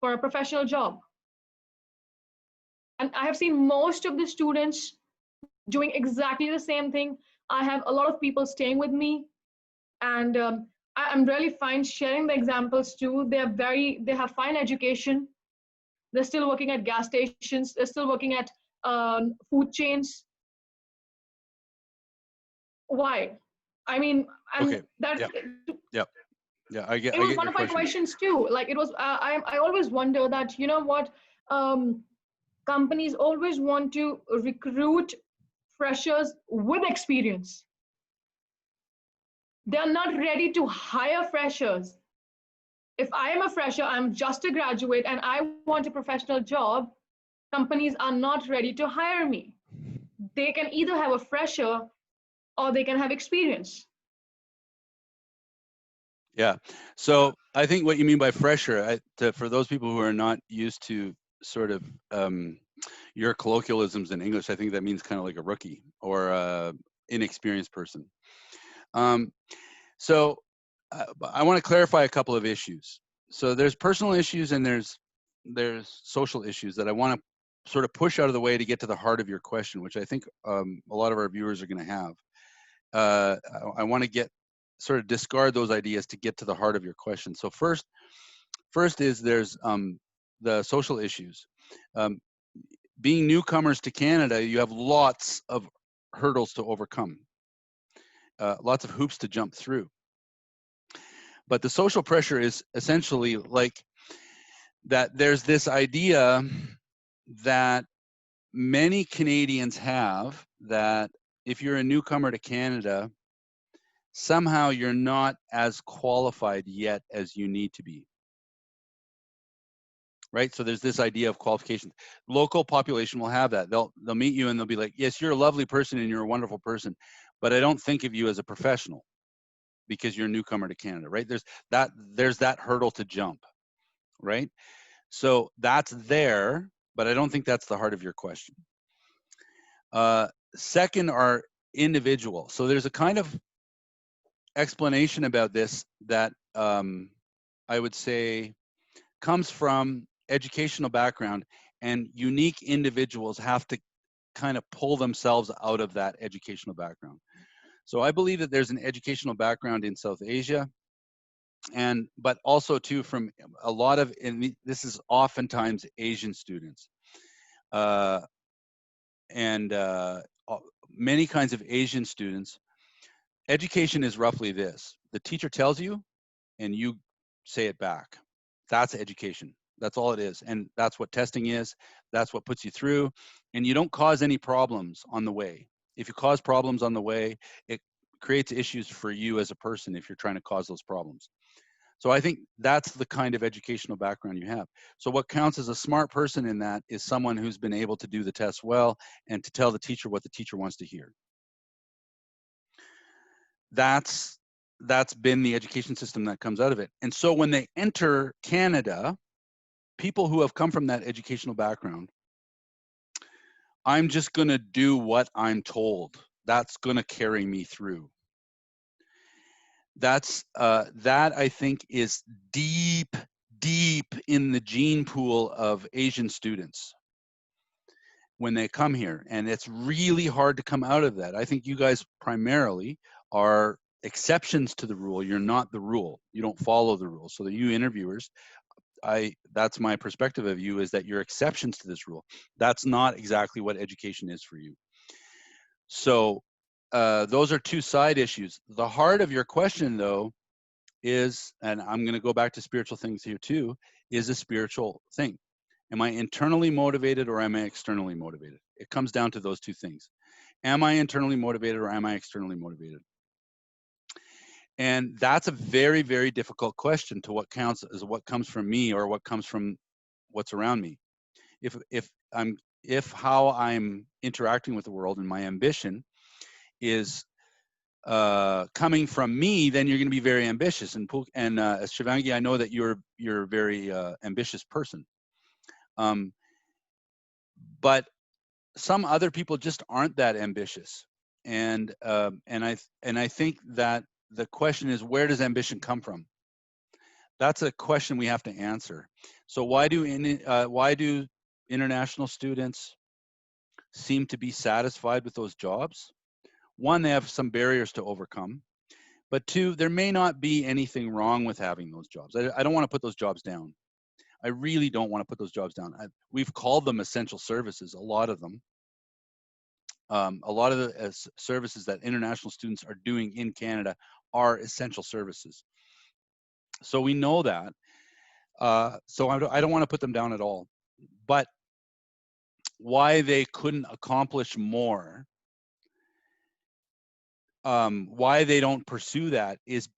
for a professional job? And I have seen most of the students doing exactly the same thing. I have a lot of people staying with me, and I'm really fine sharing the examples too. They have fine education. They're still working at gas stations. They're still working at food chains. Why? I mean, and Okay. that's Yeah. I get it was your one of my question. questions too. Like it was, I always wonder that, you know what, companies always want to recruit freshers with experience. They're not ready to hire freshers. If I am a fresher, I'm just a graduate, and I want a professional job, companies are not ready to hire me. They can either have a fresher or they can have experience. Yeah. So I think what you mean by fresher, for those people who are not used to sort of your colloquialisms in English, I think that means kind of like a rookie or a inexperienced person. So I want to clarify a couple of issues. So there's personal issues and there's social issues that I want to sort of push out of the way to get to the heart of your question, which I think a lot of our viewers are going to have. I want to get sort of discard those ideas to get to the heart of your question. So first is there's the social issues. Being newcomers to Canada, you have lots of hurdles to overcome, lots of hoops to jump through. But the social pressure is essentially like that there's this idea that many Canadians have that if you're a newcomer to Canada, somehow you're not as qualified yet as you need to be. Right? So there's this idea of qualifications. Local population will have that. They'll meet you and they'll be like, yes, you're a lovely person and you're a wonderful person, but I don't think of you as a professional because you're a newcomer to Canada, right? There's that hurdle to jump, right? So that's there, but I don't think that's the heart of your question. Second are individual. So there's a kind of explanation about this that I would say comes from educational background, and unique individuals have to kind of pull themselves out of that educational background. So I believe that there's an educational background in South Asia, but also too from a lot of, and this is oftentimes Asian students, and many kinds of Asian students. Education is roughly this: the teacher tells you, and you say it back. That's education. That's all it is. And that's what testing is. That's what puts you through. And you don't cause any problems on the way. If you cause problems on the way, it creates issues for you as a person if you're trying to cause those problems. So I think that's the kind of educational background you have. So what counts as a smart person in that is someone who's been able to do the test well and to tell the teacher what the teacher wants to hear. That's been the education system that comes out of it. And so when they enter Canada, people who have come from that educational background, I'm just going to do what I'm told. That's going to carry me through. That I think is deep in the gene pool of Asian students when they come here, and it's really hard to come out of that. I think you guys primarily are exceptions to the rule. You're not the rule. You don't follow the rule. So that you interviewers, that's my perspective of you, is that you're exceptions to this rule. That's not exactly what education is for you. So those are two side issues. The heart of your question, though, is, and I'm going to go back to spiritual things here too, is a spiritual thing. Am I internally motivated or am I externally motivated? It comes down to those two things. Am I internally motivated or am I externally motivated? And that's a very, very difficult question to what counts as what comes from me or what comes from what's around me. If how I'm interacting with the world and my ambition is coming from me, then you're going to be very ambitious. And Shivangi, I know that you're a very ambitious person. But some other people just aren't that ambitious, and I think that the question is, where does ambition come from? That's a question we have to answer. So why do international students seem to be satisfied with those jobs? One, they have some barriers to overcome, but two, there may not be anything wrong with having those jobs. I don't want to put those jobs down. I really don't want to put those jobs down. We've called them essential services, a lot of them. A lot of the services that international students are doing in Canada are essential services. So we know that. So I don't want to put them down at all. But why they couldn't accomplish more, why they don't pursue that is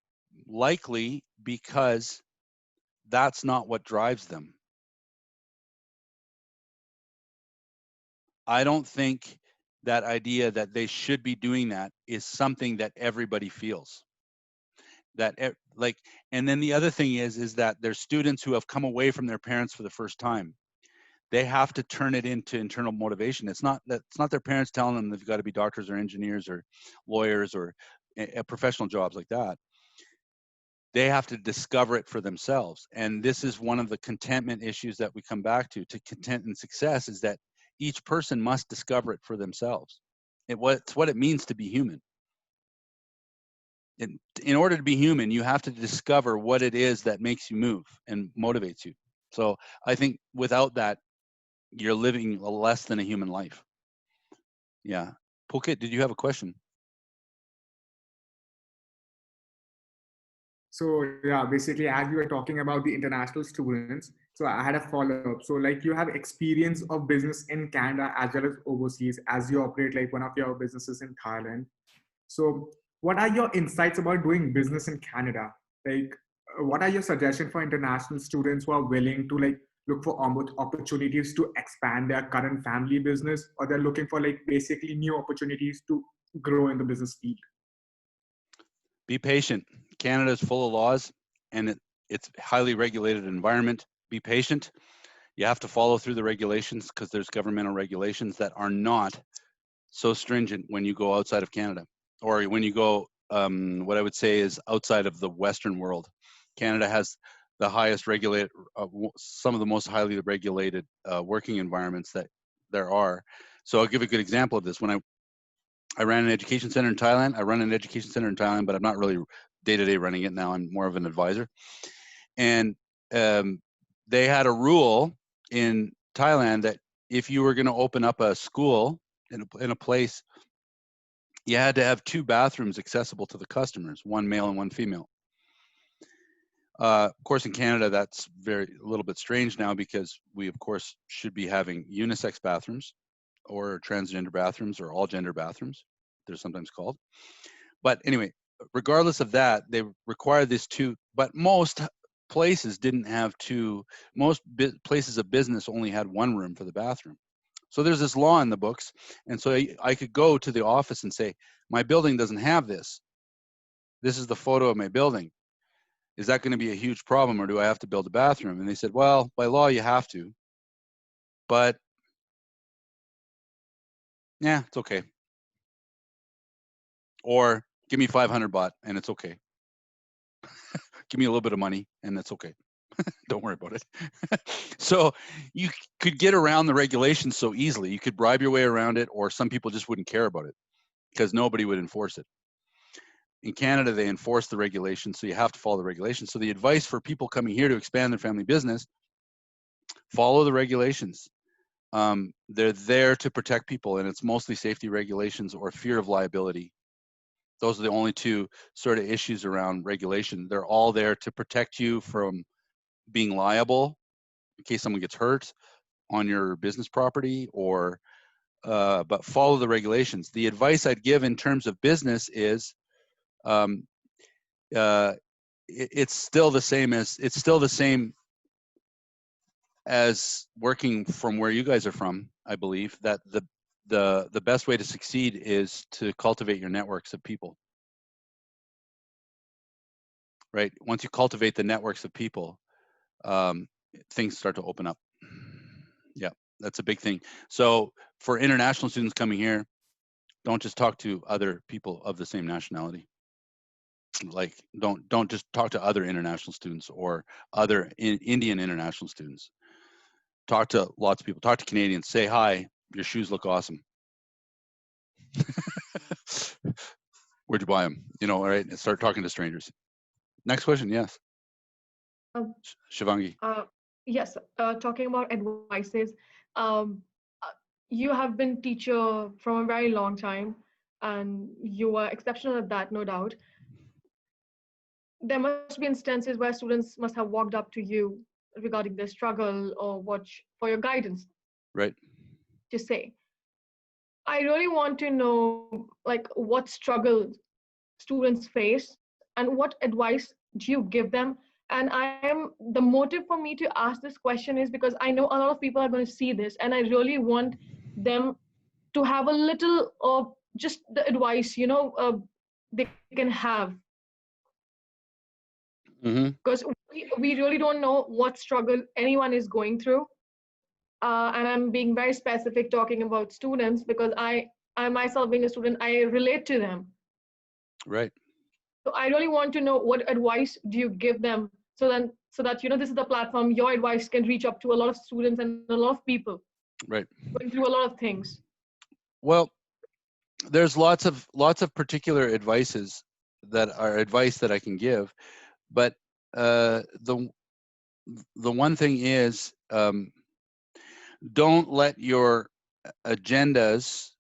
likely because that's not what drives them. I don't think that idea that they should be doing that is something that everybody feels. And then the other thing is that there's students who have come away from their parents for the first time. They have to turn it into internal motivation. It's not their parents telling them they've got to be doctors or engineers or lawyers or professional jobs like that. They have to discover it for themselves. And this is one of the contentment issues that we come back to content and success, is that each person must discover it for themselves. It's what it means to be human. in order to be human, you have to discover what it is that makes you move and motivates you. So I think without that, you're living a less than a human life. Yeah. Pulkit, did you have a question? So yeah, basically, as you were talking about the international students, so I had a follow-up. So like you have experience of business in Canada as well as overseas, as you operate like one of your businesses in Thailand. So what are your insights about doing business in Canada? Like, what are your suggestions for international students who are willing to like look for opportunities to expand their current family business, or they're looking for like basically new opportunities to grow in the business field? Be patient. Canada is full of laws, and it's highly regulated environment. Be patient. You have to follow through the regulations because there's governmental regulations that are not so stringent when you go outside of Canada, or when you go, what I would say is outside of the Western world. Canada has the highest regulated, some of the most highly regulated working environments that there are. So I'll give a good example of this. When I ran an education center in Thailand. I run an education center in Thailand, but I'm not really day-to-day running it now. I'm more of an advisor. And they had a rule in Thailand that if you were going to open up a school in a place, you had to have 2 bathrooms accessible to the customers, one male and one female. Of course, in Canada, that's a little bit strange now, because we, of course, should be having unisex bathrooms or transgender bathrooms or all gender bathrooms, they're sometimes called. But anyway, regardless of that, they require this 2, but most places didn't have 2. Most places of business only had 1 room for the bathroom. So there's this law in the books. And so I could go to the office and say, my building doesn't have this. This is the photo of my building. Is that going to be a huge problem, or do I have to build a bathroom? And they said, well, by law, you have to. But yeah, it's okay. Or give me 500 baht and it's okay. Give me a little bit of money and that's okay. Don't worry about it. So you could get around the regulations so easily. You could bribe your way around it, or some people just wouldn't care about it because nobody would enforce it. In Canada, they enforce the regulations, so you have to follow the regulations. So the advice for people coming here to expand their family business: follow the regulations. They're there to protect people, and it's mostly safety regulations or fear of liability. Those are the only 2 sort of issues around regulation. They're all there to protect you from being liable in case someone gets hurt on your business property, or but follow the regulations. The advice I'd give in terms of business is it's still the same as working from where you guys are from. I believe that the best way to succeed is to cultivate your networks of people. Right? Once you cultivate the networks of people, things start to open up. Yeah, that's a big thing. So for international students coming here, don't just talk to other people of the same nationality. Like, don't just talk to other international students or other Indian international students. Talk to lots of people. Talk to Canadians. Say hi. Your shoes look awesome. Where'd you buy them? All right. And start talking to strangers. Next question. Yes. Shivangi. Yes, talking about advices, um, you have been teacher from a very long time, and you are exceptional at that, no doubt. There must be instances where students must have walked up to you regarding their struggle or for your guidance. Right. To say, I really want to know, like, what struggle students face and what advice do you give them. And the motive for me to ask this question is because I know a lot of people are going to see this, and I really want them to have a little of just the advice they can have, because we really don't know what struggle anyone is going through. And I'm being very specific talking about students because I myself, being a student, I relate to them. Right. So I really want to know, what advice do you give them, so that this is the platform, your advice can reach up to a lot of students and a lot of people. Right. Going through a lot of things. Well, there's lots of particular advices that are advice that I can give. But the one thing is, don't let your agendas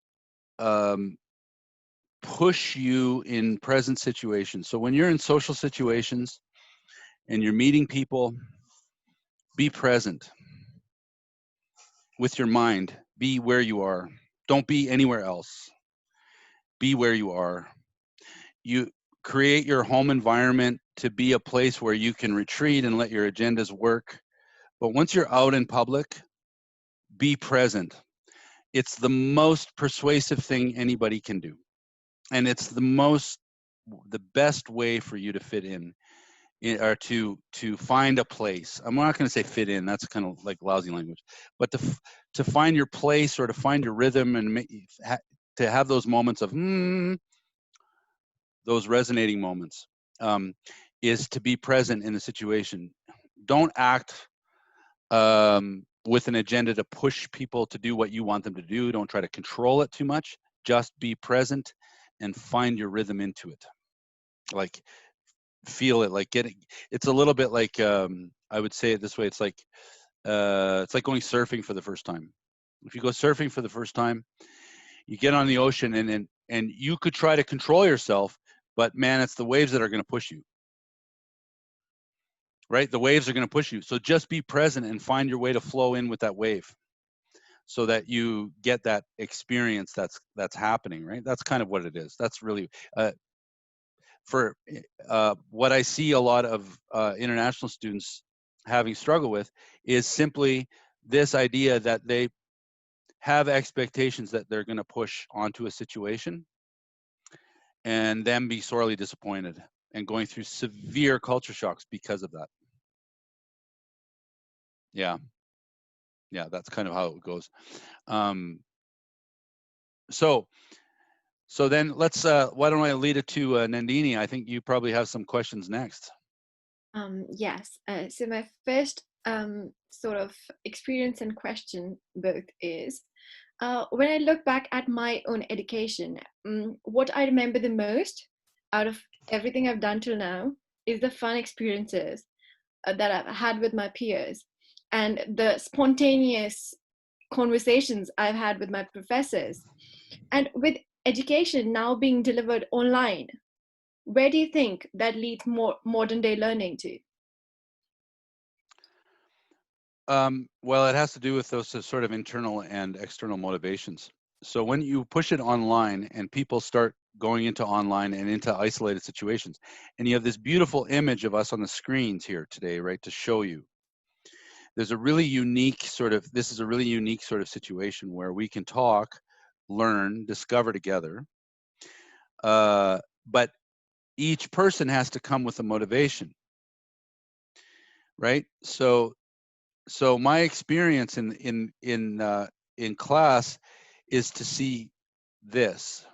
push you in present situations. So when you're in social situations and you're meeting people, be present with your mind. Be where you are. Don't be anywhere else. Be where you are. You create your home environment to be a place where you can retreat and let your agendas work. But once you're out in public, be present. It's the most persuasive thing anybody can do. And it's the best way for you to fit in, or to find a place. I'm not going to say fit in, that's kind of like lousy language, but to find your place, or to find your rhythm, and to have those moments of those resonating moments, is to be present in the situation. Don't act with an agenda to push people to do what you want them to do. Don't try to control it too much. Just be present and find your rhythm into it. Like, feel it, like it's a little bit like, I would say it this way, it's like going surfing for the first time. If you go surfing for the first time, you get on the ocean, and you could try to control yourself, but man, it's the waves that are going to push you. Right? The waves are going to push you. So just be present and find your way to flow in with that wave, so that you get that experience that's happening, right? That's kind of what it is. That's really for what I see a lot of international students having struggle with, is simply this idea that they have expectations that they're going to push onto a situation, and then be sorely disappointed and going through severe culture shocks because of that. Yeah, that's kind of how it goes. So then let's, why don't I lead it to Nandini? I think you probably have some questions next. Yes. So my first sort of experience and question both is, when I look back at my own education, what I remember the most out of everything I've done till now is the fun experiences that I've had with my peers, and the spontaneous conversations I've had with my professors. And with education now being delivered online, where do you think that leads more modern day learning to? Well, it has to do with those sort of internal and external motivations. So when you push it online and people start going into online and into isolated situations, and you have this beautiful image of us on the screens here today, right, to show you, there's a really unique this is a really unique sort of situation where we can talk, learn, discover together. But each person has to come with a motivation, right? So my experience in class is to see this,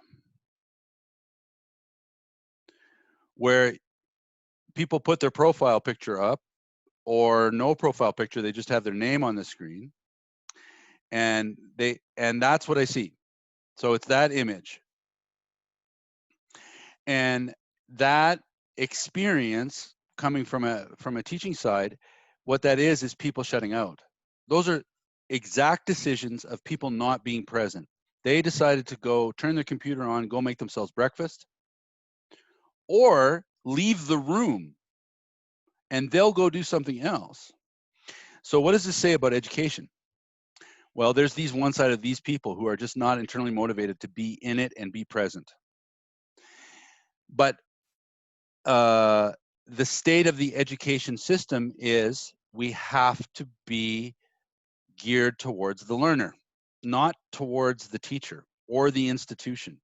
where people put their profile picture up, or no profile picture, they just have their name on the screen, and that's what I see. So it's that image, and that experience coming from a teaching side, what that is people shutting out. Those are exact decisions of people not being present. They decided to go turn their computer on, go make themselves breakfast, or leave the room, and they'll go do something else. So what does this say about education? Well, there's these one side of these people who are just not internally motivated to be in it and be present. But the state of the education system is we have to be geared towards the learner, not towards the teacher or the institution.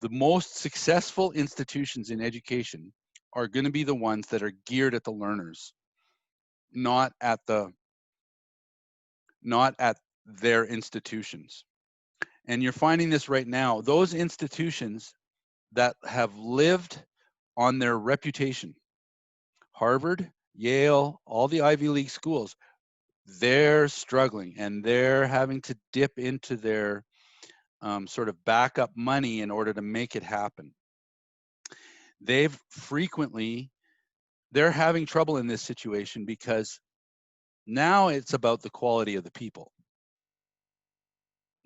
The most successful institutions in education are going to be the ones that are geared at the learners, not at their institutions. And you're finding this right now. Those institutions that have lived on their reputation, Harvard, Yale, all the Ivy League schools, they're struggling, and they're having to dip into their sort of backup money in order to make it happen. they're having trouble in this situation because now it's about the quality of the people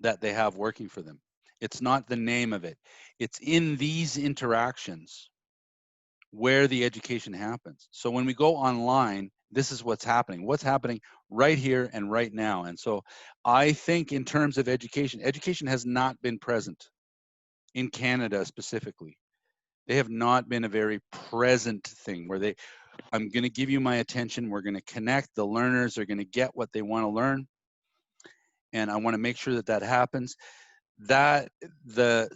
that they have working for them. It's not the name of it. It's in these interactions where the education happens. So when we go online, this is what's happening. What's happening right here and right now. And so I think in terms of education, education has not been present in Canada specifically. They have not been a very present thing where I'm going to give you my attention. We're going to connect. The learners are going to get what they want to learn. And I want to make sure that that happens. That the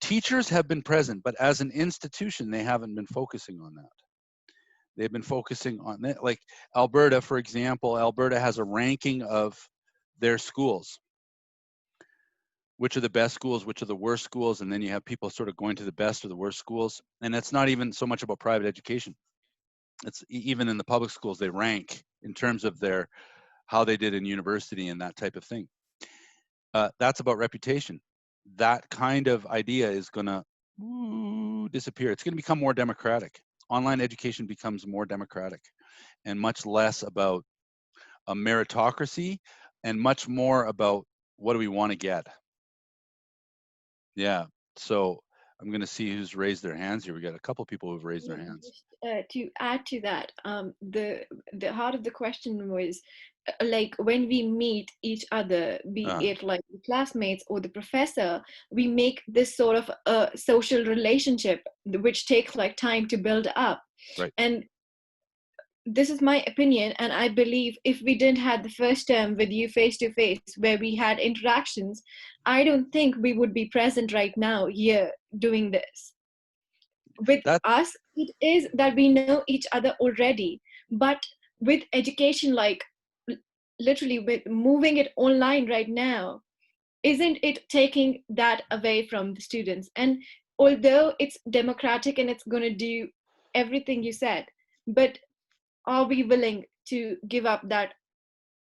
teachers have been present, but as an institution, they haven't been focusing on that. They've been focusing on that. Like Alberta, for example, Alberta has a ranking of their schools. Which are the best schools, which are the worst schools, and then you have people sort of going to the best or the worst schools. And it's not even so much about private education. It's even in the public schools, they rank in terms of how they did in university and that type of thing. That's about reputation. That kind of idea is going to disappear. It's going to become more democratic. Online education becomes more democratic and much less about a meritocracy and much more about what do we want to get. Yeah. So I'm going to see who's raised their hands here. We got a couple people who've raised their hands. To add to that, the heart of the question was like when we meet each other, be it like the classmates or the professor, we make this sort of a social relationship which takes like time to build up. Right. And this is my opinion, and I believe if we didn't have the first term with you face to face where we had interactions, I don't think we would be present right now here doing this. With us, it is that we know each other already, but with education, like literally with moving it online right now, isn't it taking that away from the students? And although it's democratic and it's going to do everything you said, but are we willing to give up that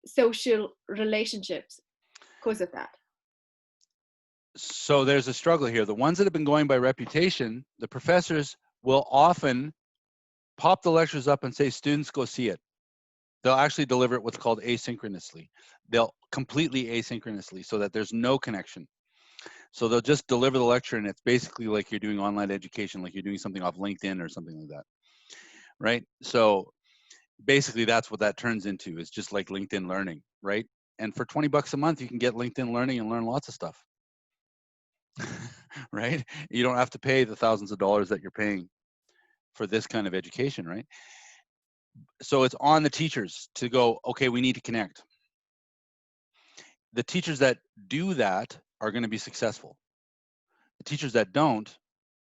social relationships because of that? So there's a struggle here. The ones that have been going by reputation, the professors will often pop the lectures up and say, students, go see it. They'll actually deliver it what's called asynchronously. They'll completely asynchronously so that there's no connection. So they'll just deliver the lecture and it's basically like you're doing online education, like you're doing something off LinkedIn or something like that, right? So basically that's what that turns into, is just like LinkedIn Learning, right? And for $20 a month, you can get LinkedIn Learning and learn lots of stuff, right? You don't have to pay the thousands of dollars that you're paying for this kind of education, right? So it's on the teachers to go, okay, we need to connect. The teachers that do that are going to be successful. The teachers that don't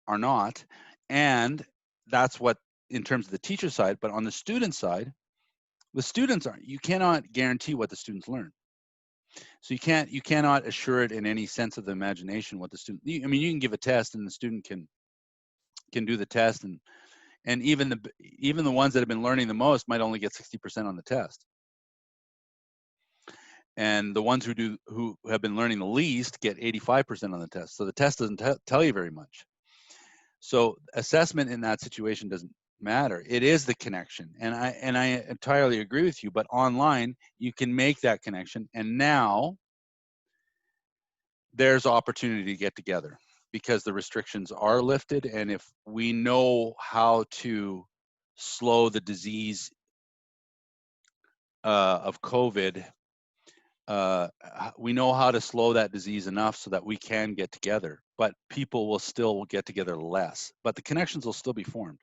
are not. And that's what, in terms of the teacher side, but on the student side, the students aren't. You cannot guarantee what the students learn. So you cannot assure it in any sense of the imagination what the student, I mean, you can give a test and the student can do the test, and even the ones that have been learning the most might only get 60% on the test. And the ones who have been learning the least get 85% on the test. So the test doesn't tell you very much. So assessment in that situation doesn't matter. It is the connection. And I entirely agree with you, but online you can make that connection. And now there's opportunity to get together because the restrictions are lifted. And if we know how to slow the disease of COVID, we know how to slow that disease enough so that we can get together, but people will still get together less, but the connections will still be formed.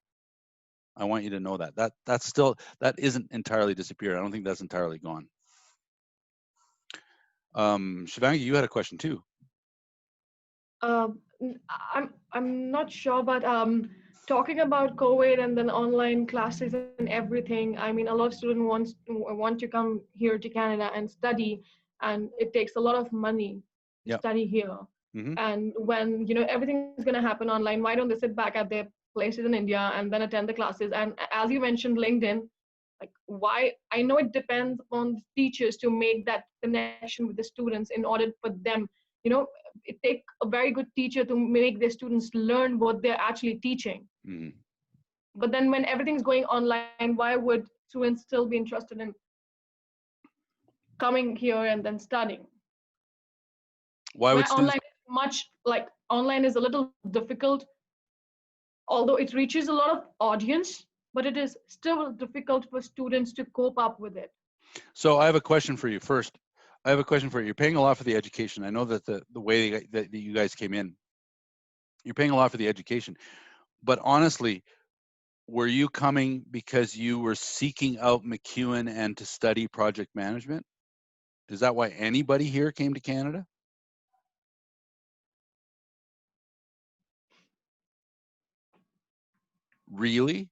I want you to know that that isn't entirely disappeared. I don't think that's entirely gone. Shivangi, you had a question too. I'm not sure, but talking about COVID and then online classes and everything, I mean, a lot of students want to come here to Canada and study, and it takes a lot of money to study here. Mm-hmm. And when everything is going to happen online, why don't they sit back at their places in India and then attend the classes? And as you mentioned, LinkedIn, like why? I know it depends on the teachers to make that connection with the students in order for them. It takes a very good teacher to make their students learn what they're actually teaching. Mhm. But then when everything's going online, why would students still be interested in coming here and then studying? Why Where would students? online is a little difficult, although it reaches a lot of audience, but it is still difficult for students to cope up with it. So I have a question for you. First, I have a question for you. You're paying a lot for the education. I know that the way that you guys came in, you're paying a lot for the education. But honestly, were you coming because you were seeking out MacEwan and to study project management? Is that why anybody here came to Canada? Really?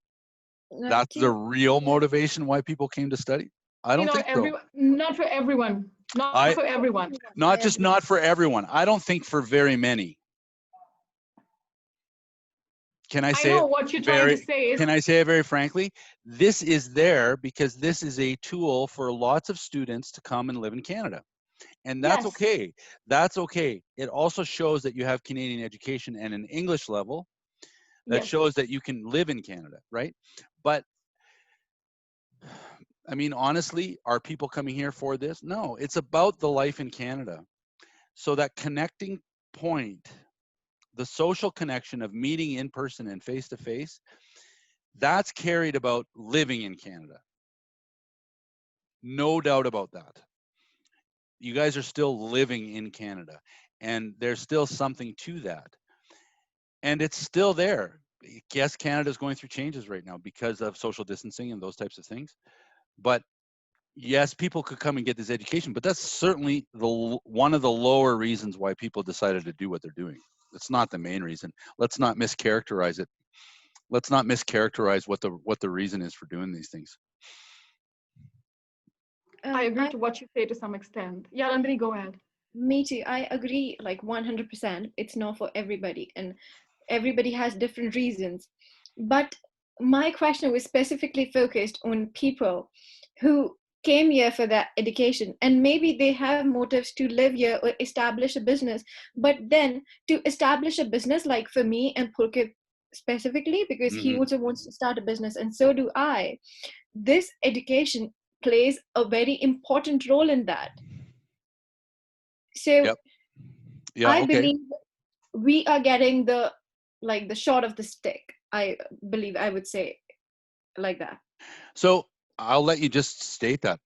Not That's the to, real motivation why people came to study? I don't think so. Not for everyone, not I for everyone. not I just agree. not for everyone. I don't think for very many. Can I I say it know what you're trying to very say is, can I say it very frankly? This is there because this is a tool for lots of students to come and live in Canada. And that's yes, okay. That's okay. It also shows that you have Canadian education and an English level that yes, shows that you can live in Canada, right? But I mean, honestly, are people coming here for this? No, it's about the life in Canada. So that connecting point, the social connection of meeting in person and face to face, that's carried about living in Canada. No doubt about that. You guys are still living in Canada, and there's still something to that. And it's still there. Yes, Canada's going through changes right now because of social distancing and those types of things. But yes, people could come and get this education, but that's certainly one of the lower reasons why people decided to do what they're doing. It's not the main reason. Let's not mischaracterize it. Let's not mischaracterize what the reason is for doing these things. I agree I to what you say to some extent. Yeah, Nandini, go ahead. Me too. I agree like 100%. It's not for everybody, and everybody has different reasons. But my question was specifically focused on people who came here for that education, and maybe they have motives to live here or establish a business. But then to establish a business, like for me and Pulkit specifically, because he Hmm. also wants to start a business, and so do I, this education plays a very important role in that. So Yep. Yeah. I Okay. believe we are getting the like the short of the stick. I believe I would say like that. So I'll let you just state that.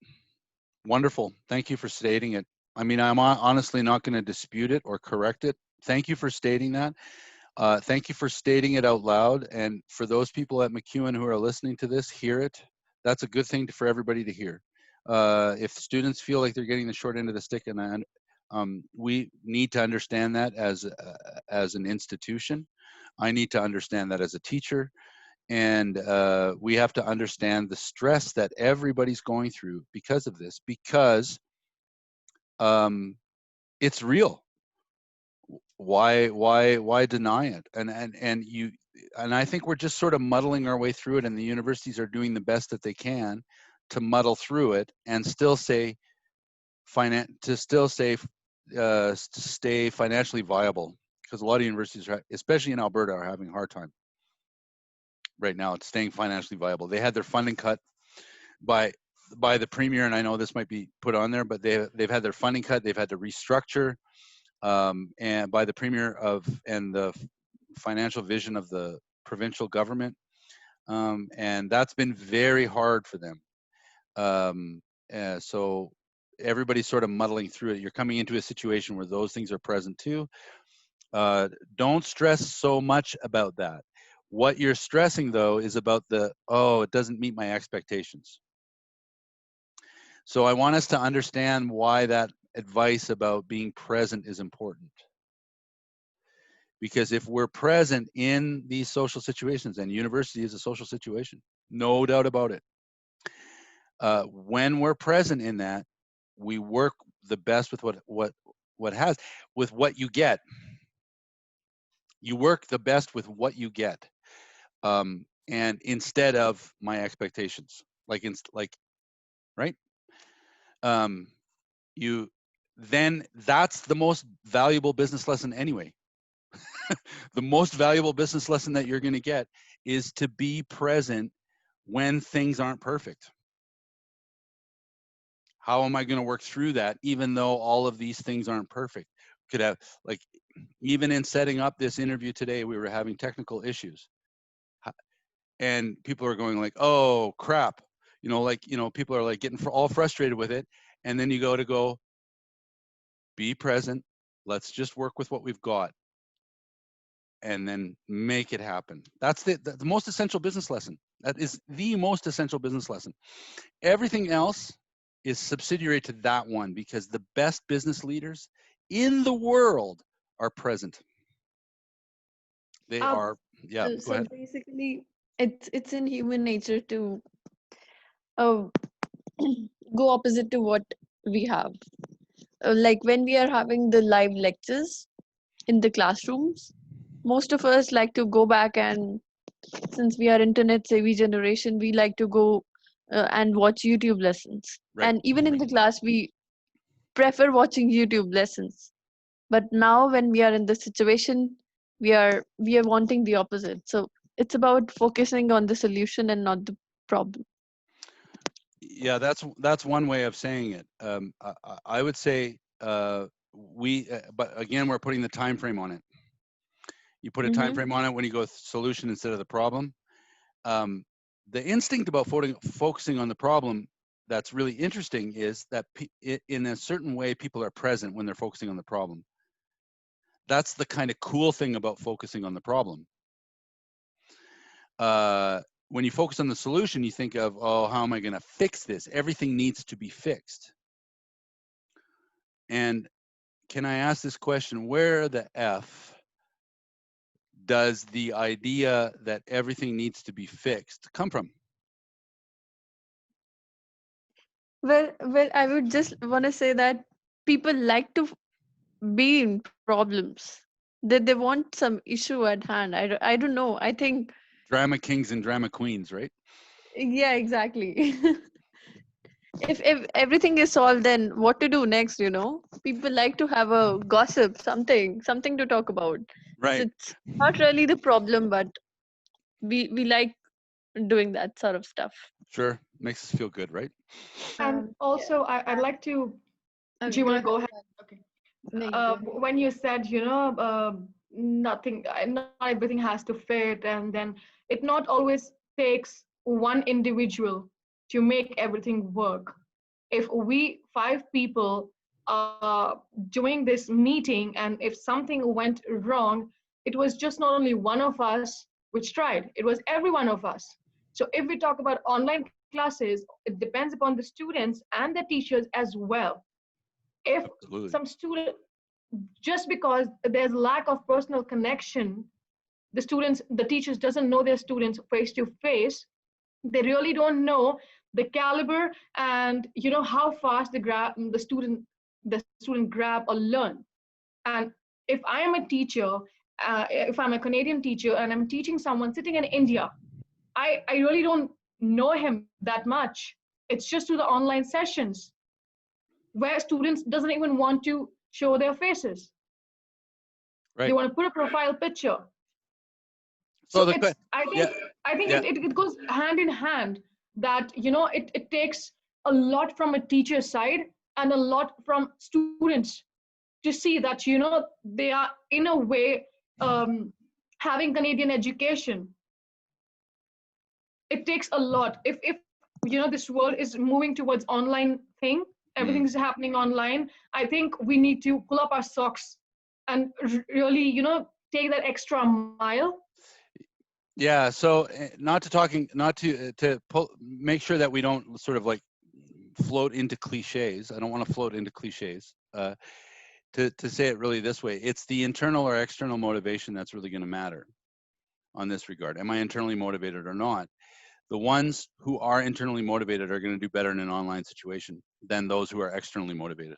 Wonderful. Thank you for stating it. I mean, I'm honestly not going to dispute it or correct it. Thank you for stating that. Thank you for stating it out loud. And for those people at MacEwan who are listening to this, hear it. That's a good thing for everybody to hear. If students feel like they're getting the short end of the stick, and we need to understand that as an institution. I need to understand that as a teacher, and we have to understand the stress that everybody's going through because of this, because um, it's real. Why deny it? And I think we're just sort of muddling our way through it, and the universities are doing the best that they can to muddle through it and still say stay financially viable, because a lot of universities, especially in Alberta, are having a hard time right now. It's staying financially viable. They had their funding cut by the premier, and I know this might be put on there, but they've had their funding cut. They've had to restructure, and by the premier and the financial vision of the provincial government, and that's been very hard for them. So everybody's sort of muddling through it. You're coming into a situation where those things are present too. Don't stress so much about that. What you're stressing though is about it doesn't meet my expectations. So I want us to understand why that advice about being present is important. Because if we're present in these social situations, and university is a social situation, no doubt about it. When we're present in that, we work the best with with what you get. You work the best with what you get, and instead of my expectations, right. Um, you Then that's the most valuable business lesson anyway. The most valuable business lesson that you're going to get is to be present when things aren't perfect. How am I going to work through that, even though all of these things aren't perfect? Could have, like, even in setting up this interview today, we were having technical issues. And people are going like, oh, crap. You know, like, you know, people are like getting all frustrated with it. And then you go, be present. Let's just work with what we've got. And then make it happen. That's the most essential business lesson. That is the most essential business lesson. Everything else is subsidiary to that one, because the best business leaders in the world are present. They are, yeah, go So ahead. basically, it's in human nature to uh, go opposite to what we have. Like when we are having the live lectures in the classrooms, most of us like to go back, and since we are internet savvy generation, we like to go and watch YouTube lessons. Right. And even in the class, we prefer watching YouTube lessons. But now when we are in this situation, we are wanting the opposite. So it's about focusing on the solution and not the problem. Yeah, that's one way of saying it. I would say but again, we're putting the time frame on it. You put a time Mm-hmm. frame on it when you go with solution instead of the problem. The instinct about focusing on the problem that's really interesting is that in a certain way, people are present when they're focusing on the problem. That's the kind of cool thing about focusing on the problem. When you focus on the solution, you think of, oh, how am I going to fix this? Everything needs to be fixed. And can I ask this question? Where the F does the idea that everything needs to be fixed come from? Well, I would just want to say that people like to be in problems. They want some issue at hand. I don't know. I think, Drama kings and drama queens, right? yeah, exactly. If everything is solved, then what to do next? People like to have a gossip, something to talk about. So Right. it's not really the problem, but we like doing that sort of stuff. Sure. Makes us feel good, right? And Yeah. also, I'd like to. Do Okay, you go want to ahead. go ahead? Okay. No, you go ahead. When you said, nothing, not everything has to fit, and then it not always takes one individual to make everything work. If we 5 people are doing this meeting, and if something went wrong, it was just not only one of us which tried, it was every one of us. So if we talk about online classes, it depends upon the students and the teachers as well. If Absolutely. some student, just because there's lack of personal connection, the teachers doesn't know their students face to face, they really don't know the caliber and how fast the student grab or learn. And if I am a teacher, if I'm a Canadian teacher and I'm teaching someone sitting in India, I really don't know him that much. It's just through the online sessions where students doesn't even want to show their faces. They Right. want to put a profile picture. So So it's yeah, I think yeah, it goes hand in hand, that it takes a lot from a teacher's side and a lot from students to see that they are in a way having Canadian education. It takes a lot. If this world is moving towards online thing, mm, everything's happening online, I think we need to pull up our socks and really take that extra mile. yeah. So not to make sure that we don't sort of like float into cliches. I don't want to float into cliches. To say it really this way, it's the internal or external motivation that's really going to matter on this regard. Am I internally motivated or not? The ones who are internally motivated are going to do better in an online situation than those who are externally motivated.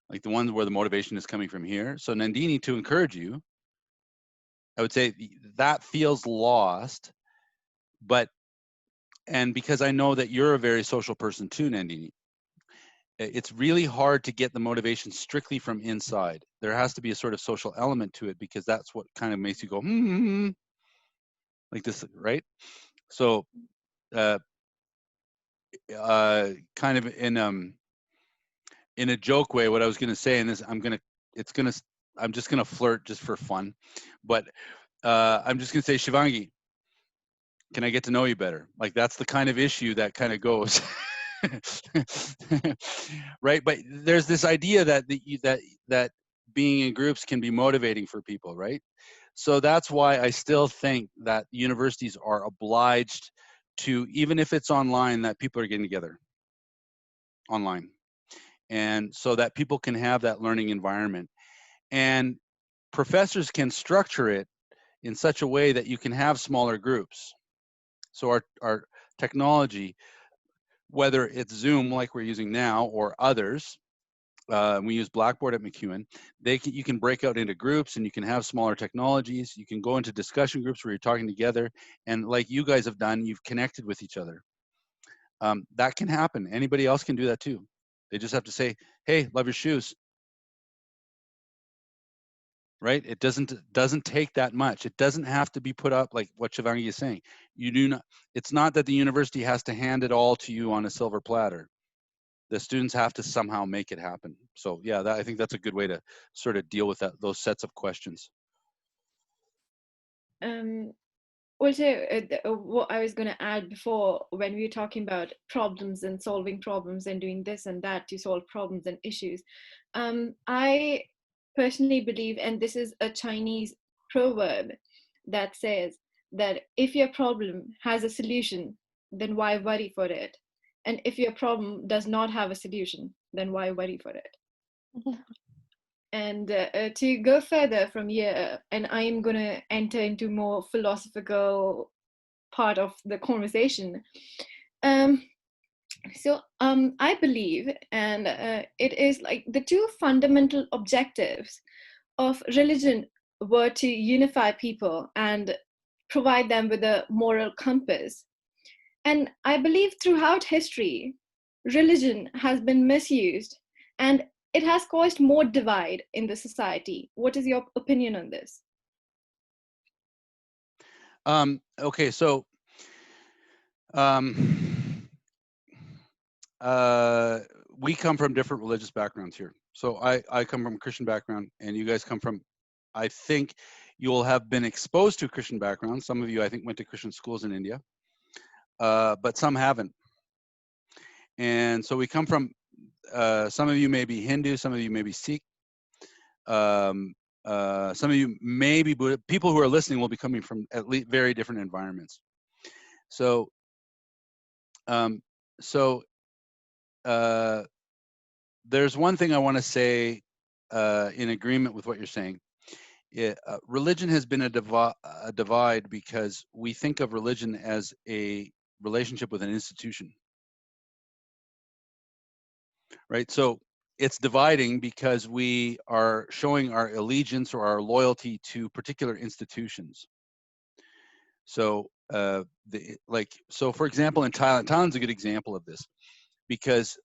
Like the ones where the motivation is coming from here. So Nandini, to encourage you, I would say that feels lost, and because I know that you're a very social person too, Nandini, it's really hard to get the motivation strictly from inside. There has to be a sort of social element to it, because that's what kind of makes you go, like this, right? So, kind of in a joke way, what I was going to say, and this, I'm just going to flirt just for fun, but I'm just going to say, Shivangi, can I get to know you better? Like, that's the kind of issue that kind of goes. Right, but there's this idea that that being in groups can be motivating for people, right? So that's why I still think that universities are obliged to, even if it's online, that people are getting together online, and so that people can have that learning environment, and professors can structure it in such a way that you can have smaller groups. So our technology, whether it's Zoom like we're using now or others, we use Blackboard at MacEwan, you can break out into groups, and you can have smaller technologies. You can go into discussion groups where you're talking together, and like you guys have done, you've connected with each other. That can happen. Anybody else can do that too. They just have to say, hey, love your shoes. Right? It doesn't take that much. It doesn't have to be put up like what Shivangi is saying. You do not. It's not that the university has to hand it all to you on a silver platter. The students have to somehow make it happen. So yeah, I think that's a good way to sort of deal with those sets of questions. Also, what I was going to add before, when we were talking about problems and solving problems and doing this and that to solve problems and issues, I personally believe, and this is a Chinese proverb that says that if your problem has a solution, then why worry for it? And if your problem does not have a solution, then why worry for it? And to go further from here, and I'm going to enter into more philosophical part of the conversation. So I believe, and it is like the two fundamental objectives of religion were to unify people and provide them with a moral compass. And I believe throughout history, religion has been misused, and it has caused more divide in the society. What is your opinion on this? Okay, so we come from different religious backgrounds here. So I come from a Christian background, and you guys come from, I think you'll have been exposed to a Christian background. Some of you, I think, went to Christian schools in India, but some haven't. And so we come from, some of you may be Hindu, some of you may be Sikh, some of you may be Buddha. People who are listening will be coming from at least very different environments. So, there's one thing I want to say in agreement with what you're saying. Religion has been a divide because we think of religion as a relationship with an institution, right? So it's dividing because we are showing our allegiance or our loyalty to particular institutions. So, so for example, in Thailand's a good example of this, because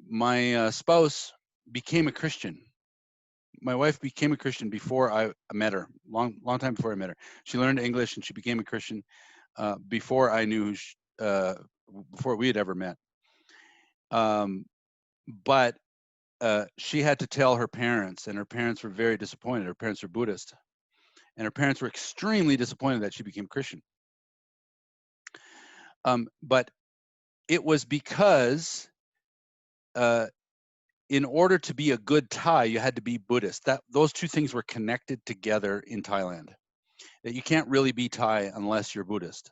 my spouse became a Christian. My wife became a Christian before I met her, long time before I met her. She learned English and she became a Christian before I knew, before we had ever met. But she had to tell her parents, and her parents were very disappointed. Her parents were Buddhist, and her parents were extremely disappointed that she became Christian. But it was because in order to be a good Thai, you had to be Buddhist. Those two things were connected together in Thailand. That you can't really be Thai unless you're Buddhist.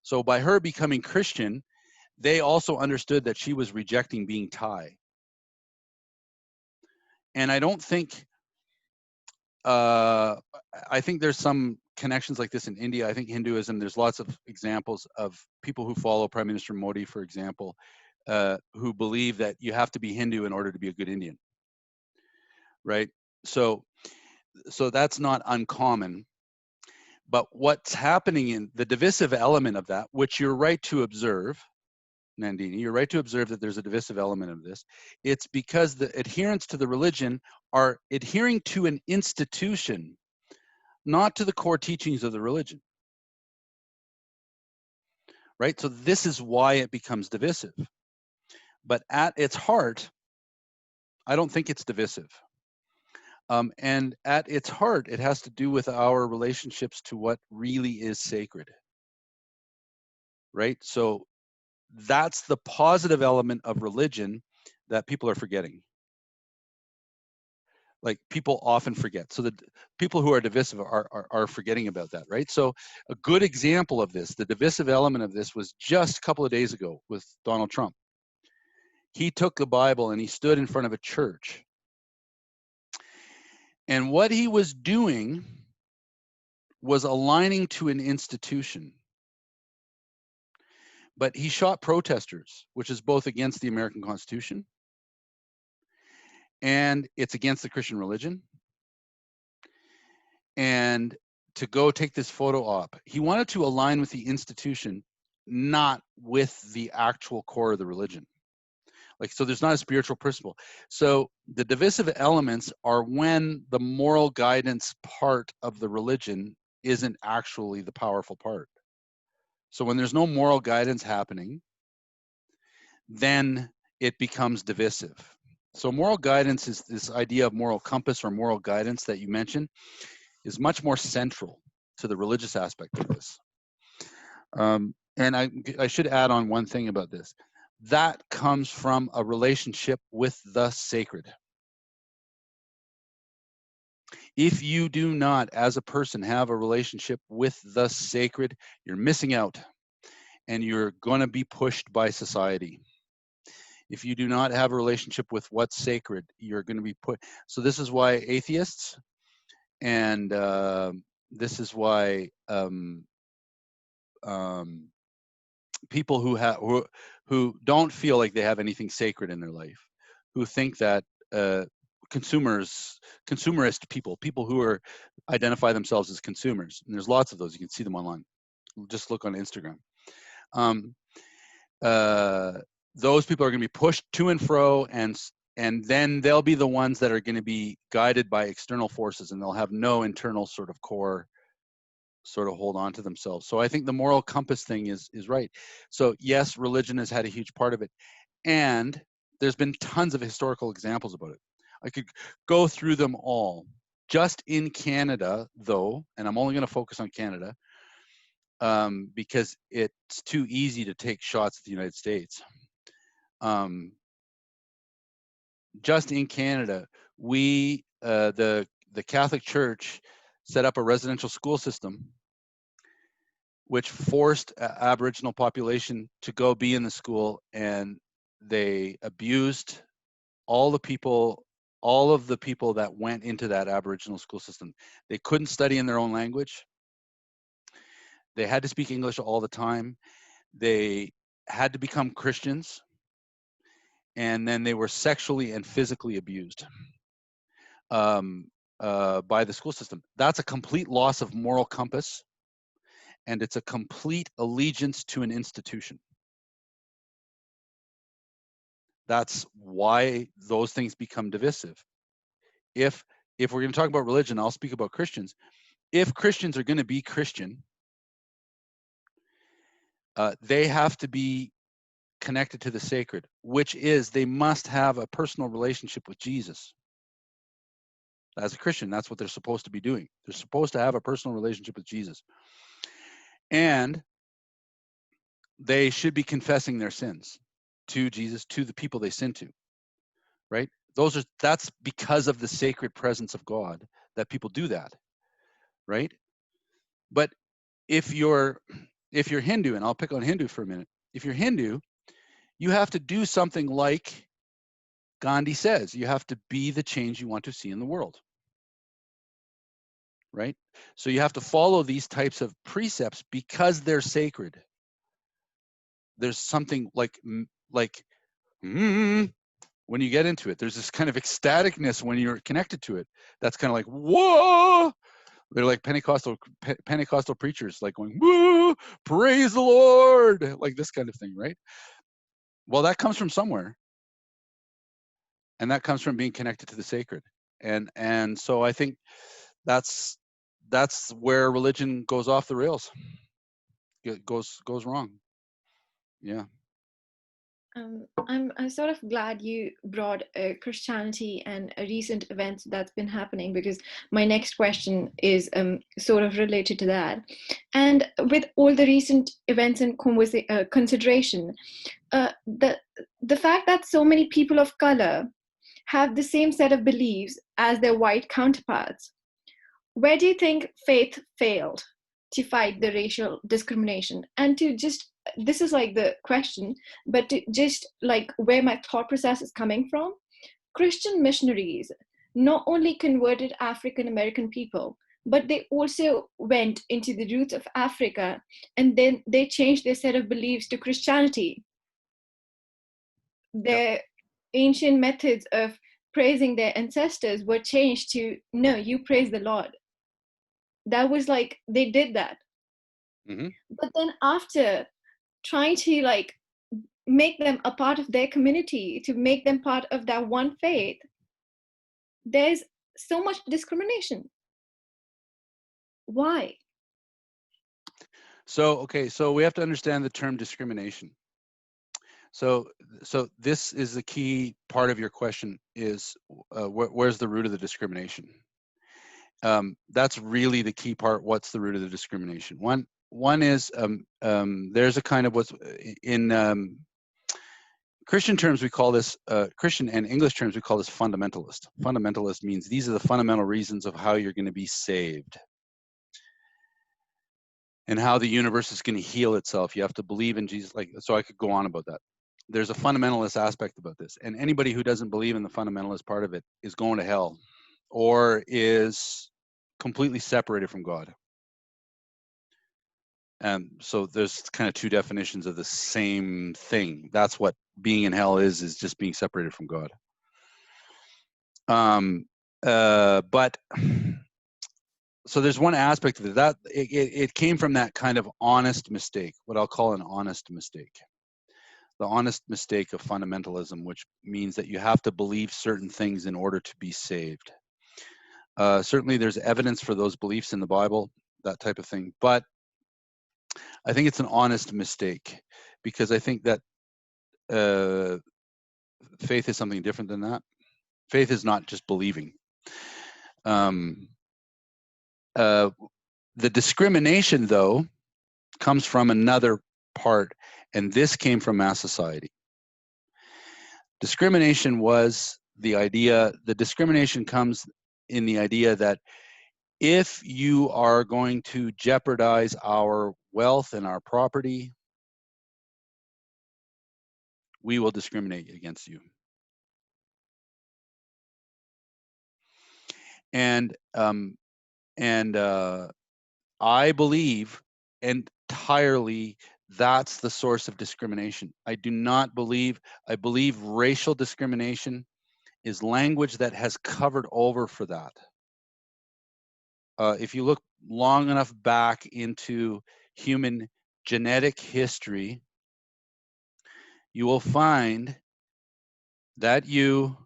So by her becoming Christian, they also understood that she was rejecting being Thai. And I don't think, I think there's some connections like this in India. I think Hinduism, there's lots of examples of people who follow Prime Minister Modi, for example, who believe that you have to be Hindu in order to be a good Indian, right? So that's not uncommon. But what's happening in the divisive element of that, which you're right to observe, Nandini, you're right to observe that there's a divisive element of this. It's because the adherents to the religion are adhering to an institution, not to the core teachings of the religion. Right? So this is why it becomes divisive. But at its heart, I don't think it's divisive. And at its heart, it has to do with our relationships to what really is sacred. Right? So that's the positive element of religion that people are forgetting. Like people often forget. So the people who are divisive are forgetting about that, right? So a good example of this, the divisive element of this, was just a couple of days ago with Donald Trump. He took the Bible and he stood in front of a church. And what he was doing was aligning to an institution. But he shot protesters, which is both against the American Constitution and it's against the Christian religion. And to go take this photo op, he wanted to align with the institution, not with the actual core of the religion. Like, so there's not a spiritual principle. So the divisive elements are when the moral guidance part of the religion isn't actually the powerful part. So when there's no moral guidance happening, then it becomes divisive. So moral guidance is this idea of moral compass or moral guidance that you mentioned is much more central to the religious aspect of this. And I should add on one thing about this. That comes from a relationship with the sacred. If you do not, as a person, have a relationship with the sacred, you're missing out and you're going to be pushed by society. If you do not have a relationship with what's sacred, you're going to be put. So this is why atheists and this is why people who don't feel like they have anything sacred in their life, who think that consumerist people who are identify themselves as consumers, and there's lots of those. You can see them online. Just look on Instagram. Those people are going to be pushed to and fro, and then they'll be the ones that are going to be guided by external forces, and they'll have no internal sort of core sort of hold on to themselves. So I think the moral compass thing is right. So yes, religion has had a huge part of it, and there's been tons of historical examples about it. I could go through them all. Just in Canada, though, and I'm only going to focus on Canada because it's too easy to take shots at the United States. Just in Canada, we, the Catholic Church, set up a residential school system which forced Aboriginal population to go be in the school, and they abused all of the people that went into that Aboriginal school system. They couldn't study in their own language. They had to speak English all the time. They had to become Christians, and then they were sexually and physically abused by the school system. That's a complete loss of moral compass, and it's a complete allegiance to an institution. That's why those things become divisive. If we're going to talk about religion, I'll speak about Christians. If Christians are going to be Christian, they have to be connected to the sacred, which is they must have a personal relationship with Jesus. As a Christian, that's what they're supposed to be doing. They're supposed to have a personal relationship with Jesus. And they should be confessing their sins to Jesus, to the people they sin to, right? That's because of the sacred presence of God that people do that, right? But if you're Hindu, and I'll pick on Hindu for a minute, if you're Hindu, you have to do something like Gandhi says. You have to be the change you want to see in the world, right? So you have to follow these types of precepts because they're sacred. There's something like when you get into it, there's this kind of ecstaticness when you're connected to it. That's kind of like, whoa! They're like Pentecostal preachers, like going, whoa, praise the Lord, like this kind of thing, right? Well, that comes from somewhere, and that comes from being connected to the sacred. And so I think that's where religion goes off the rails. It goes wrong. Yeah. I'm sort of glad you brought Christianity and a recent events that's been happening, because my next question is sort of related to that. And with all the recent events in consideration, the fact that so many people of color have the same set of beliefs as their white counterparts, where do you think faith failed to fight the racial discrimination? And to just, this is like the question, but to just like where my thought process is coming from, Christian missionaries not only converted African American people, but they also went into the roots of Africa, and then they changed their set of beliefs to Christianity. Their ancient methods of praising their ancestors were changed to, no, you praise the Lord. That was like, they did that. Mm-hmm. But then after trying to like make them a part of their community, to make them part of that one faith, there's so much discrimination. Why? So, okay, so we have to understand the term discrimination. So this is the key part of your question, is where's the root of the discrimination? That's really the key part. What's the root of the discrimination? One is there's a kind of what's in Christian terms we call this Christian and English terms we call this fundamentalist. Fundamentalist means these are the fundamental reasons of how you're going to be saved and how the universe is going to heal itself. You have to believe in Jesus. Like, so I could go on about that. There's a fundamentalist aspect about this, and anybody who doesn't believe in the fundamentalist part of it is going to hell, or is completely separated from God. And so there's kind of two definitions of the same thing. That's what being in hell is just being separated from God. But so there's one aspect of it that it came from that kind of honest mistake, what I'll call an honest mistake. The honest mistake of fundamentalism, which means that you have to believe certain things in order to be saved. Certainly there's evidence for those beliefs in the Bible, that type of thing. But I think it's an honest mistake, because I think that faith is something different than that. Faith is not just believing. The discrimination, though, comes from another part, and this came from mass society. Discrimination was the idea, the discrimination comes in the idea that if you are going to jeopardize our wealth and our property, we will discriminate against you. And I believe entirely that's the source of discrimination. I do not believe, I believe racial discrimination is language that has covered over for that. If you look long enough back into human genetic history, you will find that you,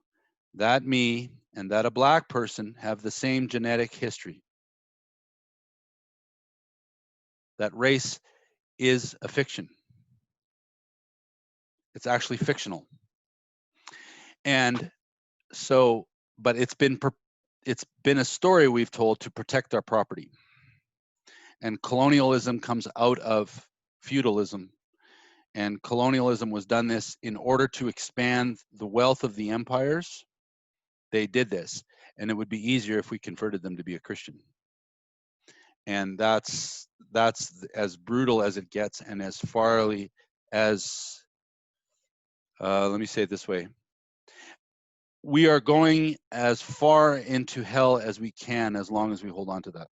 that me, and that a black person have the same genetic history. That race is a fiction. It's actually fictional. And so, but it's been a story we've told to protect our property. And colonialism comes out of feudalism. And colonialism was done this in order to expand the wealth of the empires. They did this, and it would be easier if we converted them to be a Christian. And that's as brutal as it gets, and as farly as let me say it this way. We are going as far into hell as we can as long as we hold on to that.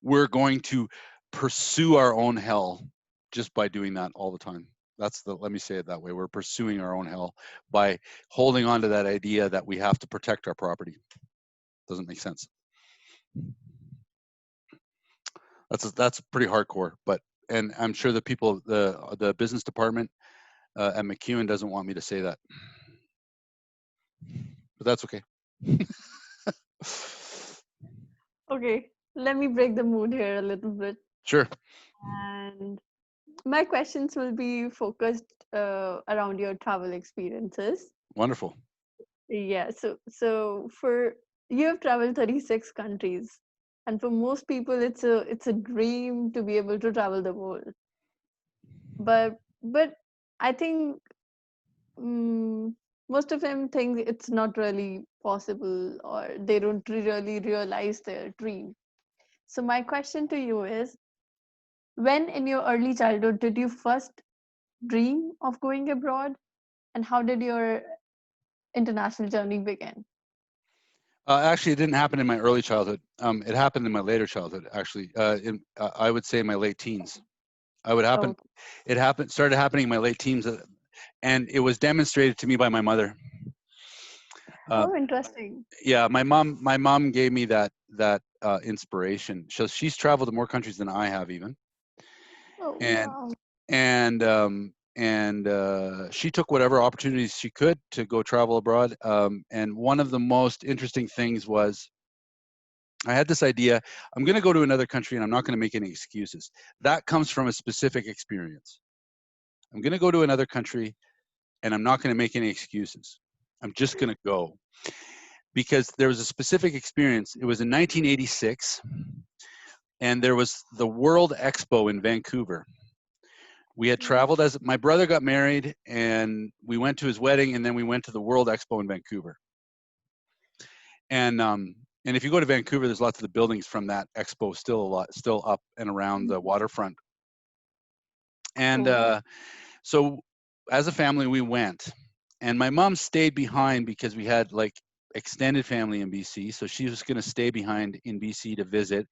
We're going to pursue our own hell just by doing that all the time. Let me say it that way. We're pursuing our own hell by holding on to that idea that we have to protect our property. Doesn't make sense. That's pretty hardcore, but and I'm sure the people, the business department at McEwen doesn't want me to say that, but that's okay. Okay, let me break the mood here a little bit. Sure. And my questions will be focused around your travel experiences. Wonderful. Yeah, so for you have traveled 36 countries, and for most people it's a dream to be able to travel the world. But I think most of them think it's not really possible, or they don't really realize their dream. So my question to you is, when in your early childhood did you first dream of going abroad, and how did your international journey begin? Actually, it didn't happen in my early childhood. It happened in my later childhood. Actually, I would say my late teens. I would happen. Oh, It happened. Started happening in my late teens, and it was demonstrated to me by my mother. oh, interesting. Yeah, my mom gave me that inspiration. So she's traveled to more countries than I have even, Oh, and wow. she took whatever opportunities she could to go travel abroad. And one of the most interesting things was, I had this idea: I'm going to go to another country and I'm not going to make any excuses. That comes from a specific experience. I'm going to go to another country and I'm not going to make any excuses. I'm just going to go, because there was a specific experience. It was in 1986, and there was the World Expo in Vancouver. We had traveled, as my brother got married, and we went to his wedding, and then we went to the World Expo in Vancouver. And if you go to Vancouver, there's lots of the buildings from that expo still up and around the waterfront. And Cool. so, as a family, we went, and my mom stayed behind because we had like extended family in BC, so she was going to stay behind in BC to visit.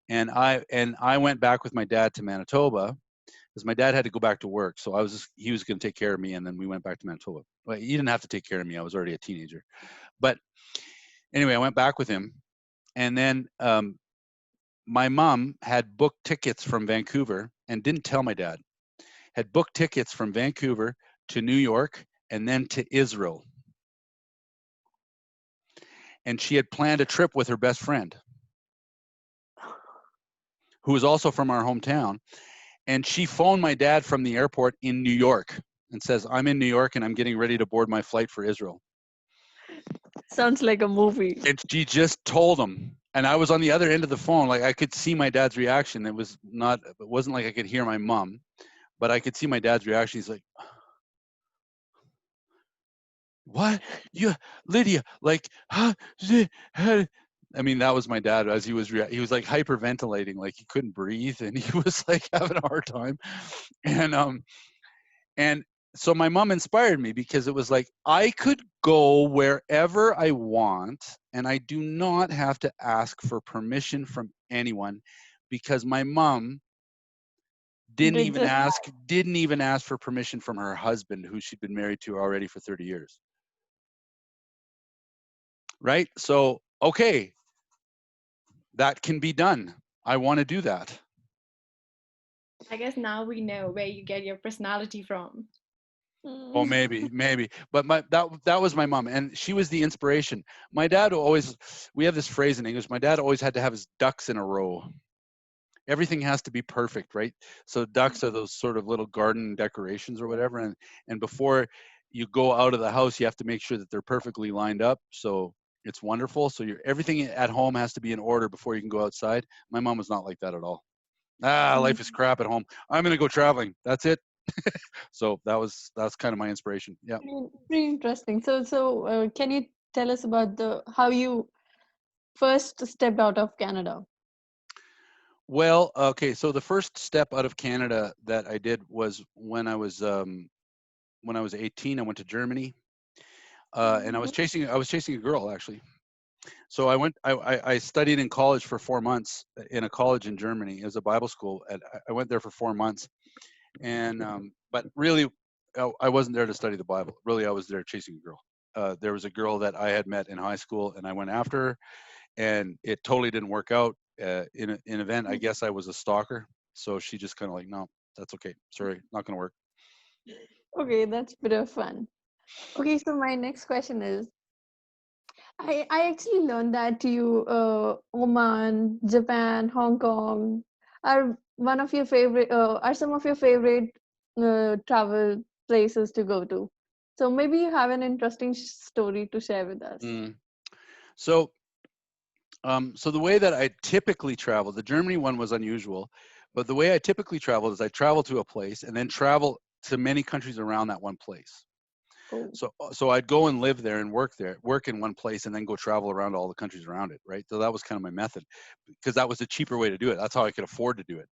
And I went back with my dad to Manitoba, because my dad had to go back to work, so he was going to take care of me, and then we went back to Manitoba. Well, he didn't have to take care of me; I was already a teenager. But anyway, I went back with him, and then my mom had booked tickets from Vancouver and didn't tell my dad. Had booked tickets from Vancouver to New York and then to Israel. And she had planned a trip with her best friend, who was also from our hometown. And she phoned my dad from the airport in New York and says, I'm in New York and I'm getting ready to board my flight for Israel. Sounds like a movie. And she just told him. And I was on the other end of the phone. Like, I could see my dad's reaction. It wasn't like I could hear my mom, but I could see my dad's reaction. He's like, what? You, Lydia, like, huh? I mean, that was my dad as he was like hyperventilating, like he couldn't breathe, and he was like having a hard time. And so my mom inspired me, because it was like, I could go wherever I want, and I do not have to ask for permission from anyone, because my mom didn't Did even just ask for permission from her husband, who she'd been married to already for 30 years. Right? So, okay, that can be done. I want to do that. I guess now we know where you get your personality from. Oh, maybe. But that was my mom, and she was the inspiration. My dad always, we have this phrase in English, my dad always had to have his ducks in a row. Everything has to be perfect, right? So ducks are those sort of little garden decorations or whatever, and before you go out of the house, you have to make sure that they're perfectly lined up. So it's wonderful. So everything at home has to be in order before you can go outside. My mom was not like that at all. Life is crap at home. I'm gonna go traveling. That's it. So that's kind of my inspiration. Yeah. pretty interesting. So can you tell us about how you first stepped out of Canada? Well, okay. So the first step out of Canada that I did was when I was 18. I went to Germany, and I was chasing a girl, actually. So I studied in college for 4 months in a college in Germany. It was a Bible school, and I went there for 4 months. And but really, I wasn't there to study the Bible. Really, I was there chasing a girl. There was a girl that I had met in high school, and I went after her, and it totally didn't work out. In an event, I guess I was a stalker. So she just kind of like, no, that's okay. Sorry, not going to work. Okay, that's a bit of fun. Okay, so my next question is, I actually learned that Oman, Japan, Hong Kong are one of your favorite are some of your favorite travel places to go to. So maybe you have an interesting story to share with us. So, so the way that I typically travel, the Germany one was unusual, but the way I typically travel is I travel to a place and then travel to many countries around that one place. Oh. So I'd go and live there and work in one place and then go travel around all the countries around it, right? So that was kind of my method, because that was a cheaper way to do it. That's how I could afford to do it,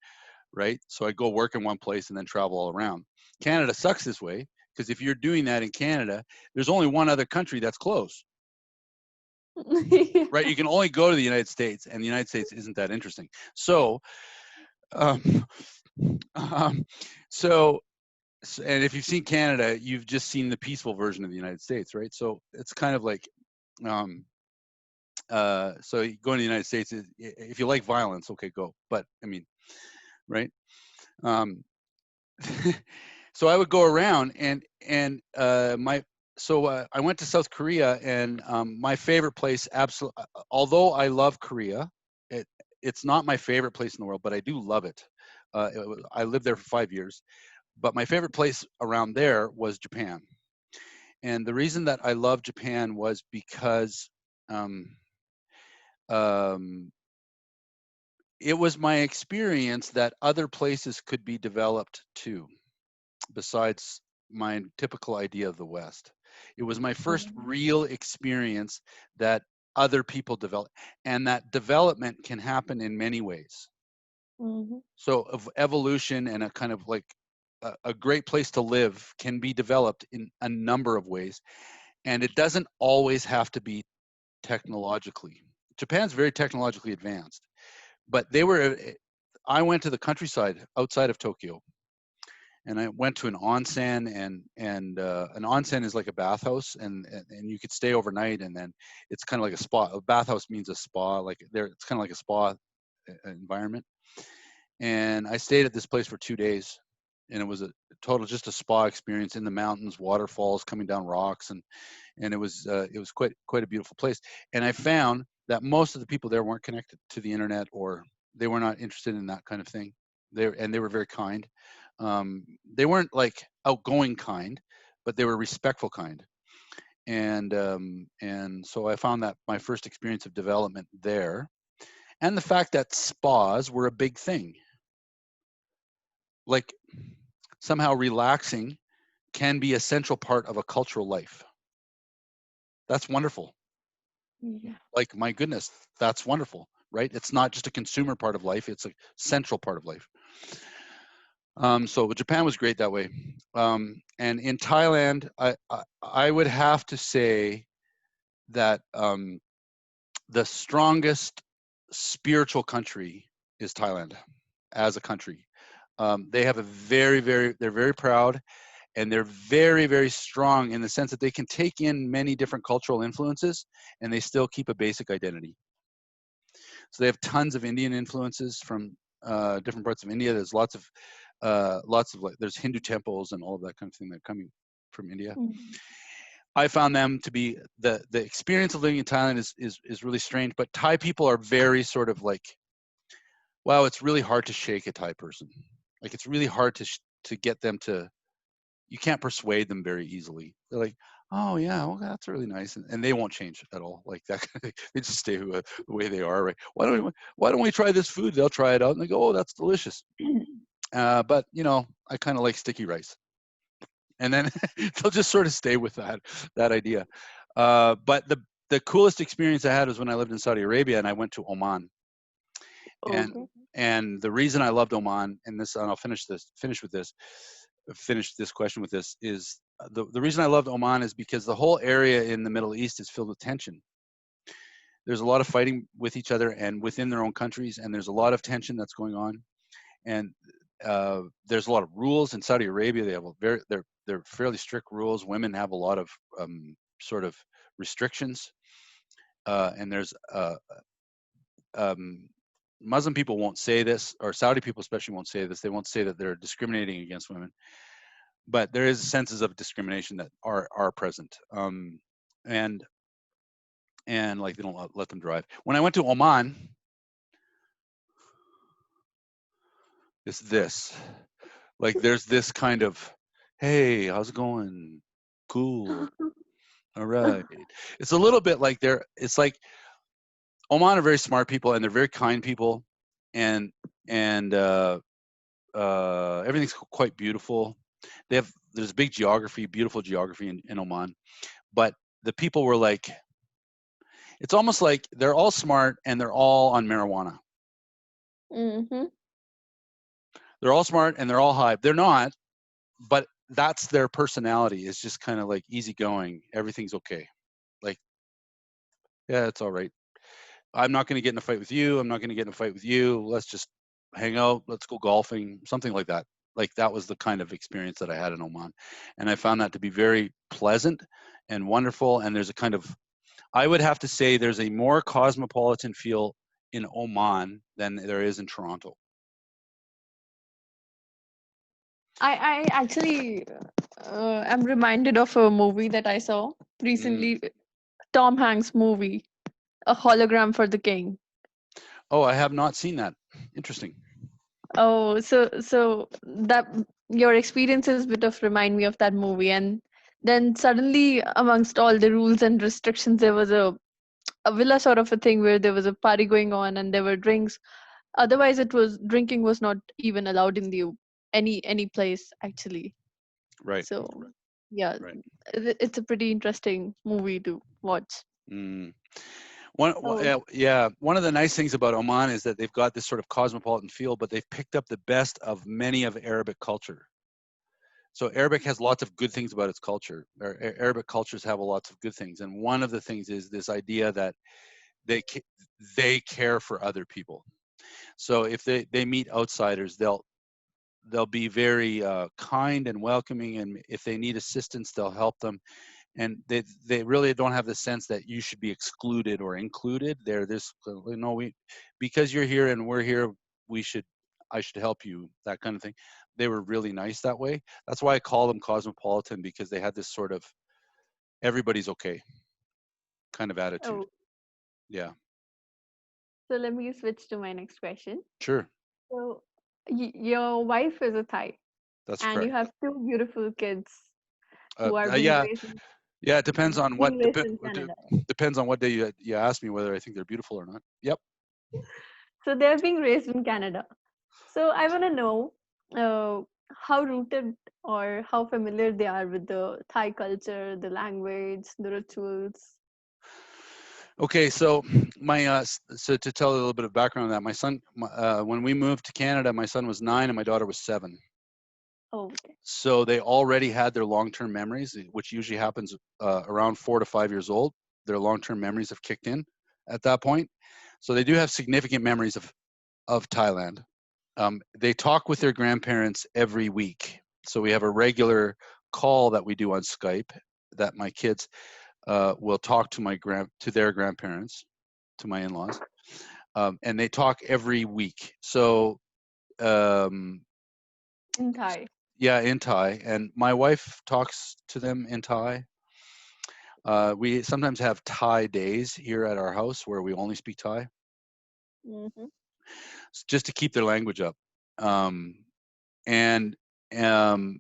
right? So I'd go work in one place and then travel all around. Canada sucks this way, because if you're doing that in Canada, there's only one other country that's close, right? You can only go to the United States, and the United States isn't that interesting. So, um, um, so and if you've seen Canada, you've just seen the peaceful version of the United States, right? So it's kind of like, so going to the United States, if you like violence, okay, go. But I mean, right? Um, so I would go around I went to South Korea, and my favorite place, absolutely, although I love Korea, it's not my favorite place in the world, but I do love it. I lived there for 5 years, but my favorite place around there was Japan. And the reason that I love Japan was because um, um, it was my experience that other places could be developed too, besides my typical idea of the West. It was my first real experience that other people develop, and that development can happen in many ways. Mhm. So of evolution and a kind of like a great place to live can be developed in a number of ways, and it doesn't always have to be technologically. Japan's very technologically advanced, but I went to the countryside outside of Tokyo, and I went to an onsen, and an onsen is like a bathhouse, and you could stay overnight, and then it's kind of like a spa. A bathhouse means a spa, like there, it's kind of like a spa environment. And I stayed at this place for 2 days, and it was a total just a spa experience in the mountains, waterfalls coming down rocks, and it was quite a beautiful place. And I found that most of the people there weren't connected to the internet, or they were not interested in that kind of thing. They were very kind. They weren't like outgoing kind, but they were respectful kind. And so I found that my first experience of development there, and the fact that spas were a big thing, like somehow relaxing can be a central part of a cultural life. That's wonderful. Yeah. Like, my goodness, that's wonderful, right? It's not just a consumer part of life, it's a central part of life. So Japan was great that way. And in Thailand, I would have to say that the strongest spiritual country is Thailand as a country. They have they're very proud, and they're very, very strong in the sense that they can take in many different cultural influences and they still keep a basic identity. So they have tons of Indian influences from different parts of India. There's lots of like, there's Hindu temples and all of that kind of thing that are coming from India. Mhm. I found them to be the experience of living in Thailand is really strange, but Thai people are very sort of like, wow, it's really hard to shake a Thai person. Like, it's really hard to get them to, you can't persuade them very easily. They're like, oh yeah, well, that's really nice, and they won't change at all. Like that, they just stay the way they are. Right? Why don't we try this food? They'll try it out and they go, oh, that's delicious. But I kind of like sticky rice, and then they'll just sort of stay with that idea. But the coolest experience I had was when I lived in Saudi Arabia and I went to Oman. And Okay. and the reason I loved Oman, and I'll finish this question with this, is the reason I loved Oman is because the whole area in the Middle East is filled with tension. There's a lot of fighting with each other and within their own countries, and there's a lot of tension that's going on. And there's a lot of rules in Saudi Arabia. They have they're fairly strict rules. Women have a lot of sort of restrictions, and there's um, Muslim people won't say this, or Saudi people especially won't say this. They won't say that they're discriminating against women, but there is senses of discrimination that are present. And like they don't let them drive. When I went to Oman, it's this. Like there's this kind of, hey, how's it going? Cool. All right. It's a little bit like it's like Oman are very smart people and they're very kind people, and everything's quite beautiful. There's big geography, beautiful geography in Oman, but the people were like, it's almost like they're all smart and they're all on marijuana. Mm-hmm. They're all smart and they're all high. They're not, but that's their personality. Is just kind of like easygoing. Everything's okay. Like, yeah, it's all right. I'm not going to get in a fight with you. I'm not going to get in a fight with you. Let's just hang out. Let's go golfing. Something like that. Like that was the kind of experience that I had in Oman. And I found that to be very pleasant and wonderful. And there's a kind of, I would have to say there's a more cosmopolitan feel in Oman than there is in Toronto. I actually am reminded of a movie that I saw recently, Tom Hanks movie, A Hologram for the King. Oh, I have not seen that. Interesting. Oh, so that your experiences bit of remind me of that movie, and then suddenly amongst all the rules and restrictions, there was a villa sort of a thing where there was a party going on and there were drinks. Otherwise, it was drinking was not even allowed in the any place actually. Right. So yeah, Right. it's a pretty interesting movie to watch. Mm. Oh, Yeah, one of the nice things about Oman is that they've got this sort of cosmopolitan feel, but they've picked up the best of many of Arabic culture. So Arabic has lots of good things about its culture. Arabic cultures have lots of good things, and one of the things is this idea that they care for other people. So if they meet outsiders, they'll be very kind and welcoming, and if they need assistance, they'll help them. And they really don't have the sense that you should be excluded or included. They're this, no, because you're here and we're here, I should help you, that kind of thing. They were really nice that way. That's why I call them cosmopolitan, because they had this sort of everybody's okay kind of attitude. oh. Yeah, So let me switch to my next question. sure. So your wife is a Thai, That's and you correct. have two beautiful kids who are being Yeah, raised in, yeah. It depends on being raised in Canada. depends on what day you ask me whether I think they're beautiful or not. Yep. So they're being raised in Canada. So I want to know uh, how rooted or how familiar they are with the Thai culture, the language, the rituals. Okay, so so to tell a little bit of background on that, my son, when we moved to Canada, my son was 9 and my daughter was 7. Oh, okay. So they already had their long-term memories, which usually happens around 4 to 5 years old. Their long-term memories have kicked in at that point. So they do have significant memories of Thailand. They talk with their grandparents every week. So we have a regular call that we do on Skype that my kids will talk to their grandparents, to my in-laws, and they talk every week. So In Thai. yeah, in Thai, and my wife talks to them in Thai. We sometimes have Thai days here at our house where we only speak Thai, Mm-hmm. just to keep their language up. And um,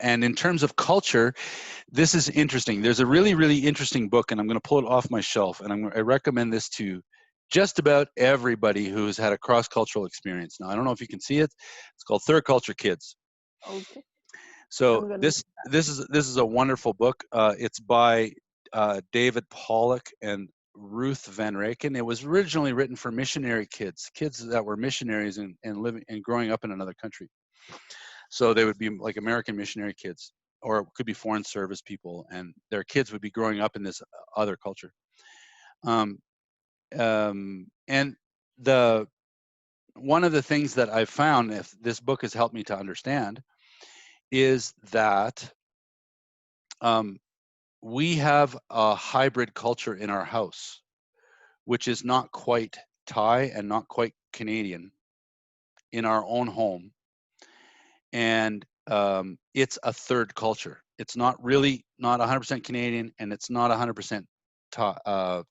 and in terms of culture, this is interesting. There's a really, really interesting book, and I'm going to pull it off my shelf, and I recommend this to just about everybody who's had a cross-cultural experience. Now, I don't know if you can see it. It's called Third Culture Kids. Okay. So I'm gonna. this is a wonderful book. It's by David Pollock and Ruth Van Raken. It was originally written for missionary kids that were missionaries and living and growing up in another country. So they would be like American missionary kids, or it could be foreign service people, and their kids would be growing up in this other culture. Um, and the one of the things that I've found, if this book has helped me to understand, is that we have a hybrid culture in our house, which is not quite Thai and not quite Canadian in our own home, and it's a third culture. It's not really not 100% Canadian, and it's not 100%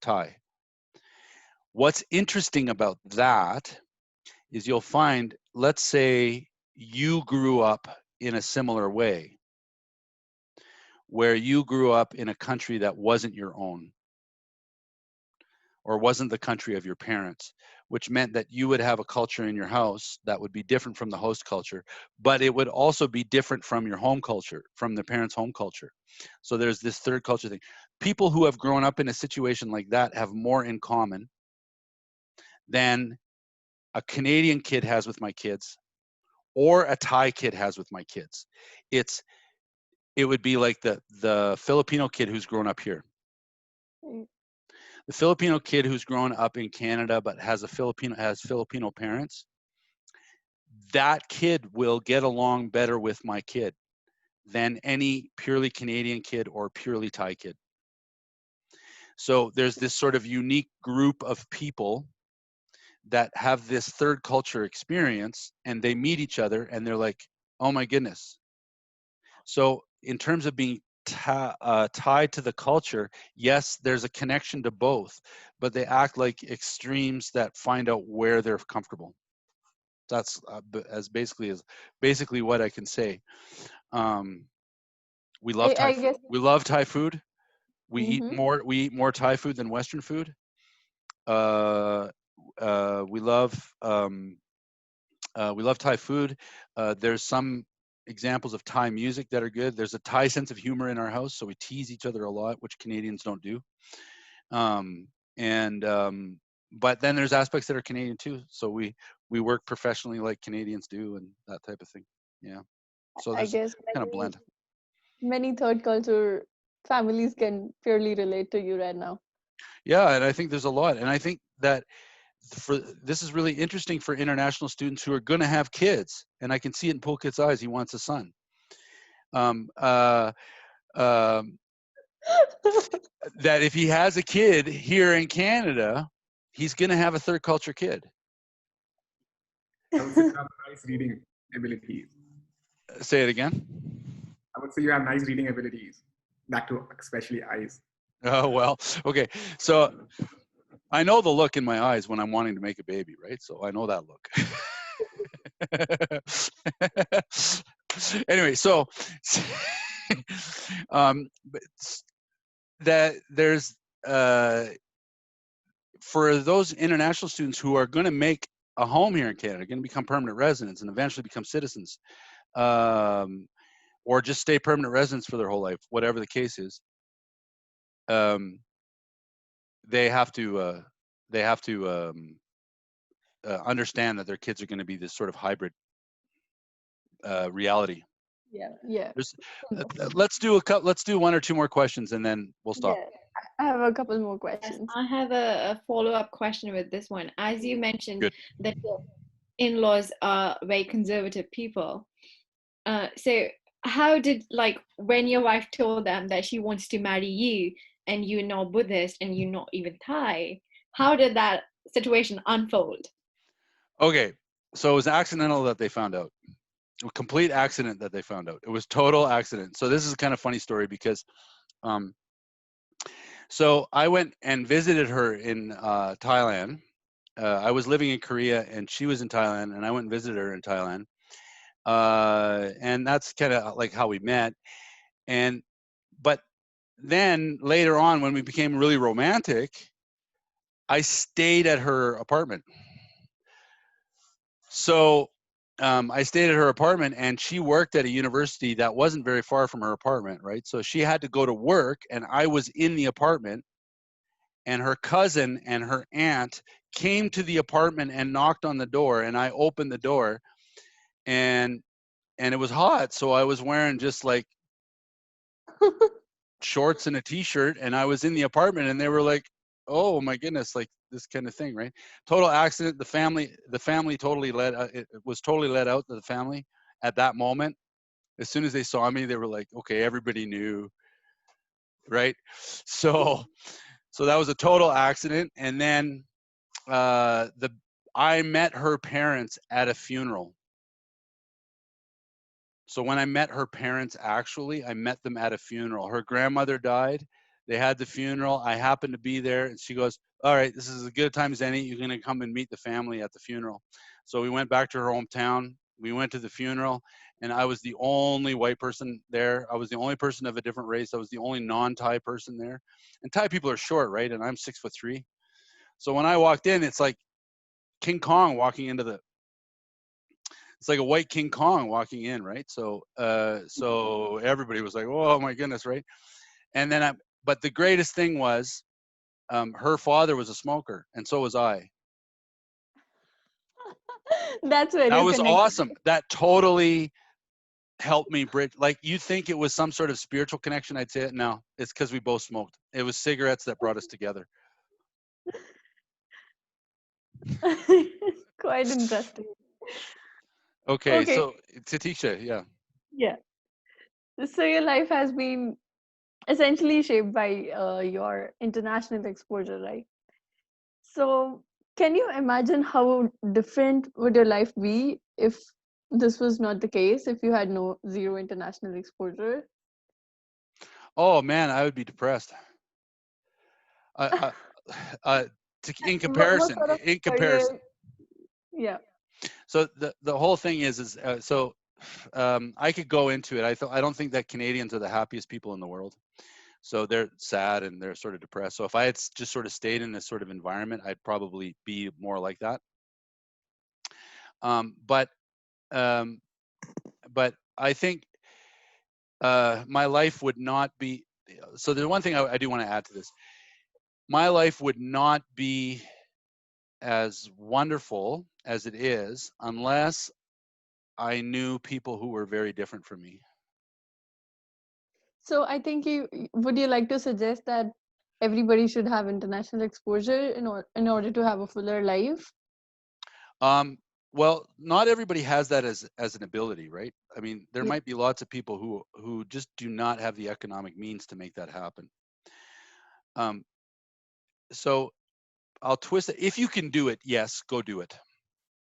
Thai. What's interesting about that is you'll find, let's say you grew up in a similar way, where you grew up in a country that wasn't your own, or wasn't the country of your parents, which meant that you would have a culture in your house that would be different from the host culture, but it would also be different from your home culture, from the parents' home culture. So there's this third culture thing. People who have grown up in a situation like that have more in common than a Canadian kid has with my kids, or a Thai kid has with my kids. It would be like the Filipino kid who's grown up here. The Filipino kid who's grown up in Canada but has Filipino parents, that kid will get along better with my kid than any purely Canadian kid or purely Thai kid. So there's this sort of unique group of people that have this third culture experience, and they meet each other and they're like, oh my goodness. So in terms of being tied to the culture, yes, there's a connection to both, but they act like extremes that find out where they're comfortable. That's basically what I can say. We love Thai food. We love Thai food. We eat more Thai food than Western food. We love Thai food. There's some examples of Thai music that are good. There's a Thai sense of humor in our house, so we tease each other a lot, which Canadians don't do. But then there's aspects that are Canadian too. So we work professionally like Canadians do, and that type of thing. Yeah. So there's kind of blend. Many third culture families can purely relate to you right now. Yeah, and I think there's a lot, and I think that this is really interesting for international students who are going to have kids, and I can see it in Pulkit's eyes. He wants a son. That if he has a kid here in Canada, he's going to have a third culture kid. I would say you have nice reading abilities. Say it again. I would say you have nice reading abilities, that too, especially eyes. Oh, well, okay. So I know the look in my eyes when I'm wanting to make a baby, right? So I know that look. Anyway, so that there's for those international students who are going to make a home here in Canada, going to become permanent residents and eventually become citizens, or just stay permanent residents for their whole life, whatever the case is, they have to understand that their kids are going to be this sort of hybrid reality. Yeah. Let's do one or two more questions and then we'll stop. Yeah. I have a couple more questions. Yes, I have a follow-up question with this one. As you mentioned, Good. that your in-laws are very conservative people. So how did, like, when your wife told them that she wants to marry you and you're not Buddhist and you're not even Thai, how did that situation unfold? Okay, so it was accidental that they found out. A complete accident that they found out. It was total accident. So this is a kind of funny story because so I went and visited her in Thailand. I was living in Korea and she was in Thailand, and I went and visited her in Thailand. And that's kind of like how we met. But then later on, when we became really romantic, I stayed at her apartment. So I stayed at her apartment, and she worked at a university that wasn't very far from her apartment, right? So she had to go to work, and I was in the apartment, and her cousin and her aunt came to the apartment and knocked on the door, and I opened the door, and it was hot, so I was wearing just like shorts and a t-shirt, and I was in the apartment, and they were like, oh my goodness, like this kind of thing, right? Total accident. The family totally it was totally let out to the family at that moment. As soon as they saw me, they were like, okay, everybody knew, right? So that was a total accident. And then I met her parents at a funeral. So when I met her parents, actually, I met them at a funeral. Her grandmother died. They had the funeral. I happened to be there, and she goes, "All right, this is as good a time as any. You're going to come and meet the family at the funeral." So we went back to her hometown. We went to the funeral, and I was the only white person there. I was the only person of a different race. I was the only non-Thai person there. And Thai people are short, right? And I'm 6'3". So when I walked in, it's like King Kong walking into the. It's like a white King Kong walking in, right? So everybody was like, "Oh my goodness," right? And then but the greatest thing was, her father was a smoker, and so was I. That's where That you was connect. awesome. That totally helped me bridge. Like, you think it was some sort of spiritual connection? I'd say no. It's because we both smoked. It was cigarettes that brought us together. Quite interesting. Okay, Okay, so Tatisha, yeah. yeah. So your life has been essentially shaped by your international exposure, right? So can you imagine how different would your life be if this was not the case, if you had no zero international exposure? Oh man, I would be depressed. Uh, uh, in What comparison, sort of in comparison. career? Yeah. So the whole thing is I could go into it. I don't think that Canadians are the happiest people in the world. So they're sad and they're sort of depressed. So if I had just sort of stayed in this sort of environment, I'd probably be more like that. Um, but um, but I think my life would not be. So there's one thing I do want to add to this. My life would not be as wonderful as it is unless I knew people who were very different from me. So I think would you like to suggest that everybody should have international exposure in order to have a fuller life? Um, well, not everybody has that as an ability, right? I mean, there Yeah. might be lots of people who just do not have the economic means to make that happen. Um, so I'll twist it. If you can do it, yes, go do it.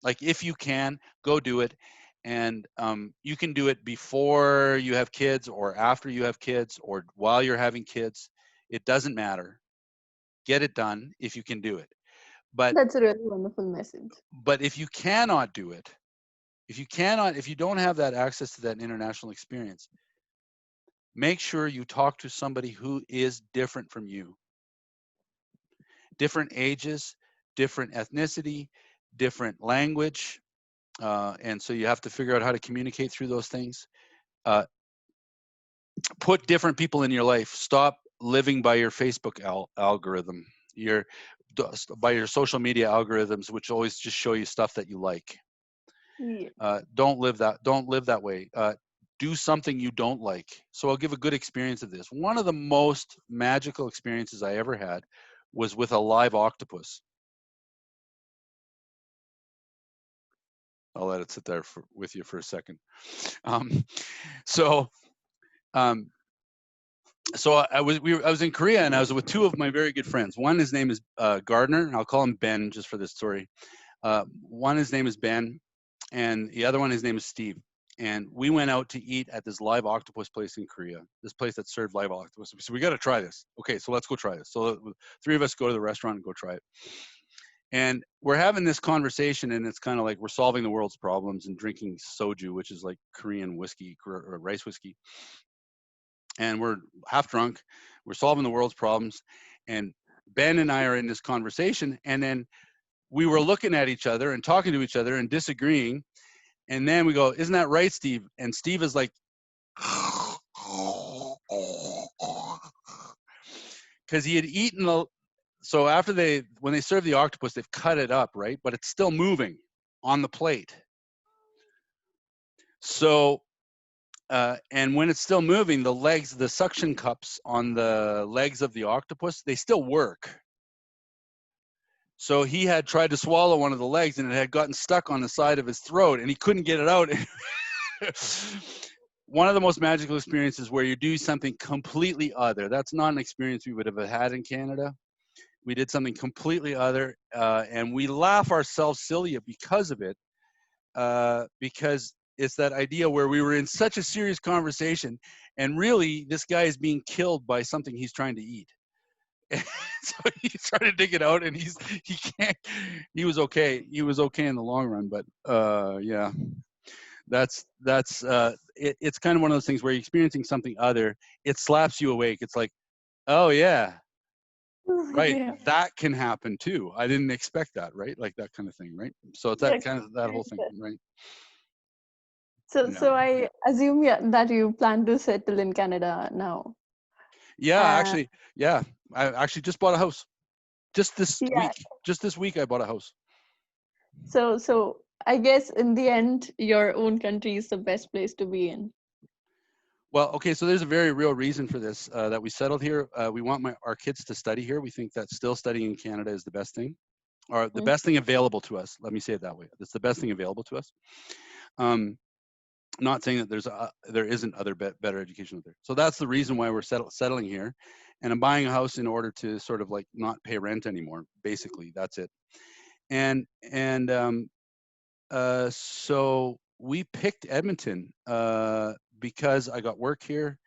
Like, if you can, go do it. And you can do it before you have kids or after you have kids or while you're having kids. It doesn't matter. Get it done if you can do it. But That's a really wonderful message. if you cannot do it, if you don't have that access to that international experience, make sure you talk to somebody who is different from you. Different ages, different ethnicity, different language. And so you have to figure out how to communicate through those things. Put different people in your life. Stop living by your Facebook algorithm, by your social media algorithms, which always just show you stuff that you like. Yeah. Don't live that way. Do something you don't like. So I'll give a good experience of this. One of the most magical experiences I ever had was with a live octopus. I'll let it sit there with you for a second. Um, so um, I was in Korea, and I was with two of my very good friends. One, his name is Gardner, and I'll call him Ben just for this story. One, his name is Ben, and the other one, his name is Steve. And we went out to eat at this live octopus place in Korea, this place that served live octopus. So we got to try this. Okay, so let's go try this. So three of us go to the restaurant and go try it. And we're having this conversation, and it's kind of like we're solving the world's problems and drinking soju, which is like Korean whiskey or rice whiskey. And we're half drunk. We're solving the world's problems. And Ben and I are in this conversation, and then we were looking at each other and talking to each other and disagreeing. And then we go, "Isn't that right, Steve?" And Steve is like, because he had eaten so when they serve the octopus, they've cut it up, right? But it's still moving on the plate. So, and when it's still moving, the suction cups on the legs of the octopus, they still work. So he had tried to swallow one of the legs, and it had gotten stuck on the side of his throat, and he couldn't get it out. One of the most magical experiences where you do something completely other. That's not an experience we would have had in Canada. We did something completely other, and we laugh ourselves silly because of it, because it's that idea where we were in such a serious conversation, and really this guy is being killed by something he's trying to eat. So he's trying to dig it out, and he can't. He was okay. He was okay in the long run, but yeah, that's it's kind of one of those things where you're experiencing something other. It slaps you awake. It's like, oh yeah, right, Yeah. that can happen too. I didn't expect that, right? Like that kind of thing, right? So it's Yeah. that kind of that whole thing, right? So, Yeah. I assume, yeah, that you plan to settle in Canada now. Yeah, And actually, yeah. I actually just bought a house. Just this yeah, week. Just this week I bought a house. so I guess in the end, your own country is the best place to be in. Well, okay, so there's a very real reason for this, that we settled here. We want our kids to study here. We think that still studying in Canada is the best thing, or the Mm. best thing available to us. Let me say it that way. It's the best thing available to us. Not saying that there isn't other better education out there. So that's the reason why we're settling here, and I'm buying a house in order to sort of like not pay rent anymore. Basically, that's it. And so we picked Edmonton because I got work here.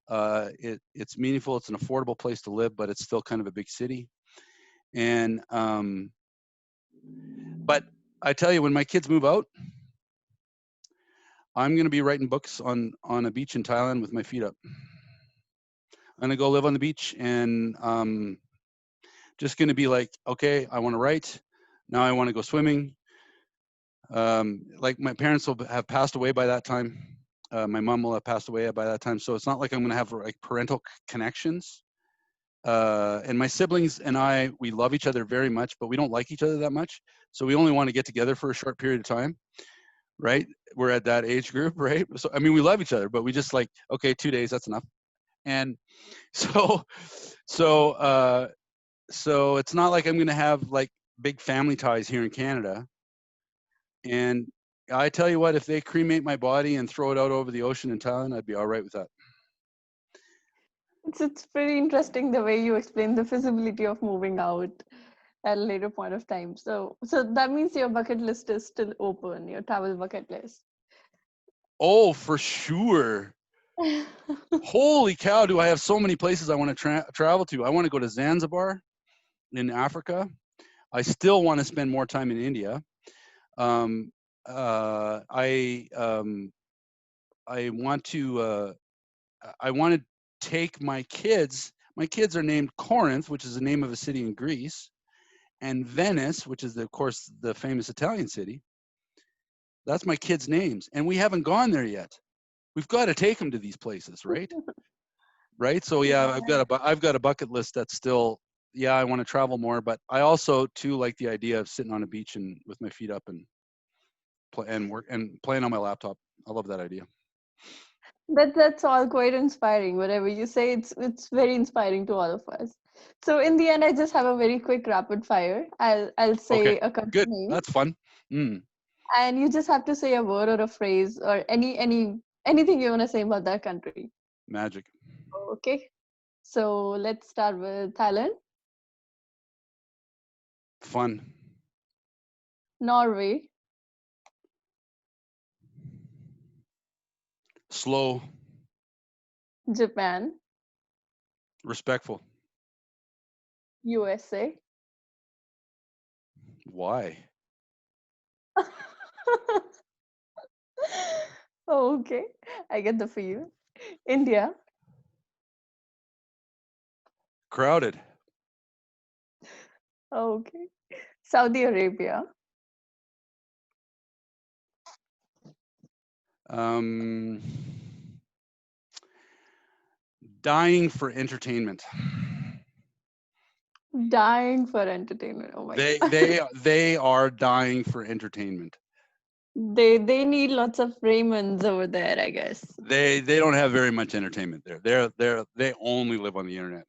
It's meaningful. It's an affordable place to live, but it's still kind of a big city. And but I tell you, when my kids move out, I'm going to be writing books on a beach in Thailand with my feet up. I'm going to go live on the beach, and just going to be like, okay, I want to write. Now I want to go swimming. Like my parents will have passed away by that time. My mom will have passed away by that time. So it's not like I'm going to have like parental connections. And my siblings and I, we love each other very much, but we don't like each other that much. So we only want to get together for a short period of time, right? We're at that age group, right? So, I mean, we love each other, but we just like, okay, 2 days, that's enough. And so, so, so it's not like I'm going to have like big family ties here in Canada. And I tell you what, if they cremate my body and throw it out over the ocean in Thailand, I'd be all right with that. It's pretty interesting the way you explain the feasibility of moving out at a later point of time. So that means your bucket list is still open, your travel bucket list. Oh, for sure. Holy cow, do I have so many places I want to travel to. I want to go to Zanzibar in Africa. I still want to spend more time in India. Um, I want to take my kids. My kids are named Corinth, which is the name of a city in Greece, and Venice, which is of course the famous Italian city. That's my kids' names, and we haven't gone there yet. We've got to take them to these places, right? Right. So yeah, I've got a bucket list that's still, yeah, I want to travel more, but I also too like the idea of sitting on a beach and with my feet up and work and playing on my laptop. I love that idea. That's all quite inspiring. Whatever you say, it's very inspiring to all of us. So in the end, I just have a very quick rapid fire. I'll Okay, say a country good. name, That's fun. and you just have to say a word or a phrase or anything you want to say about that country. Magic. Okay. So let's start with Thailand, Fun. Norway, Slow. Japan, Respectful. USA. Why? Okay, I get the feel. India, Crowded. okay. Saudi Arabia, Um, Dying for entertainment. dying for entertainment. Oh my God. They are dying for entertainment. They need lots of Raymonds over there, I guess. They don't have very much entertainment there. They only live on the internet.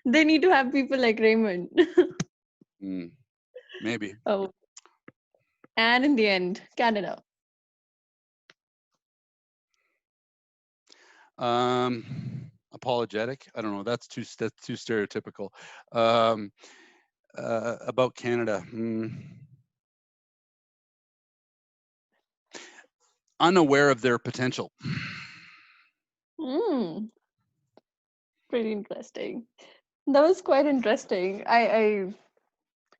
They need to have people like Raymond. Maybe. Oh, and in the end, Canada. Um, apologetic. I don't know. That's too stereotypical. About Canada. Unaware of their potential. Pretty interesting. That was quite interesting. I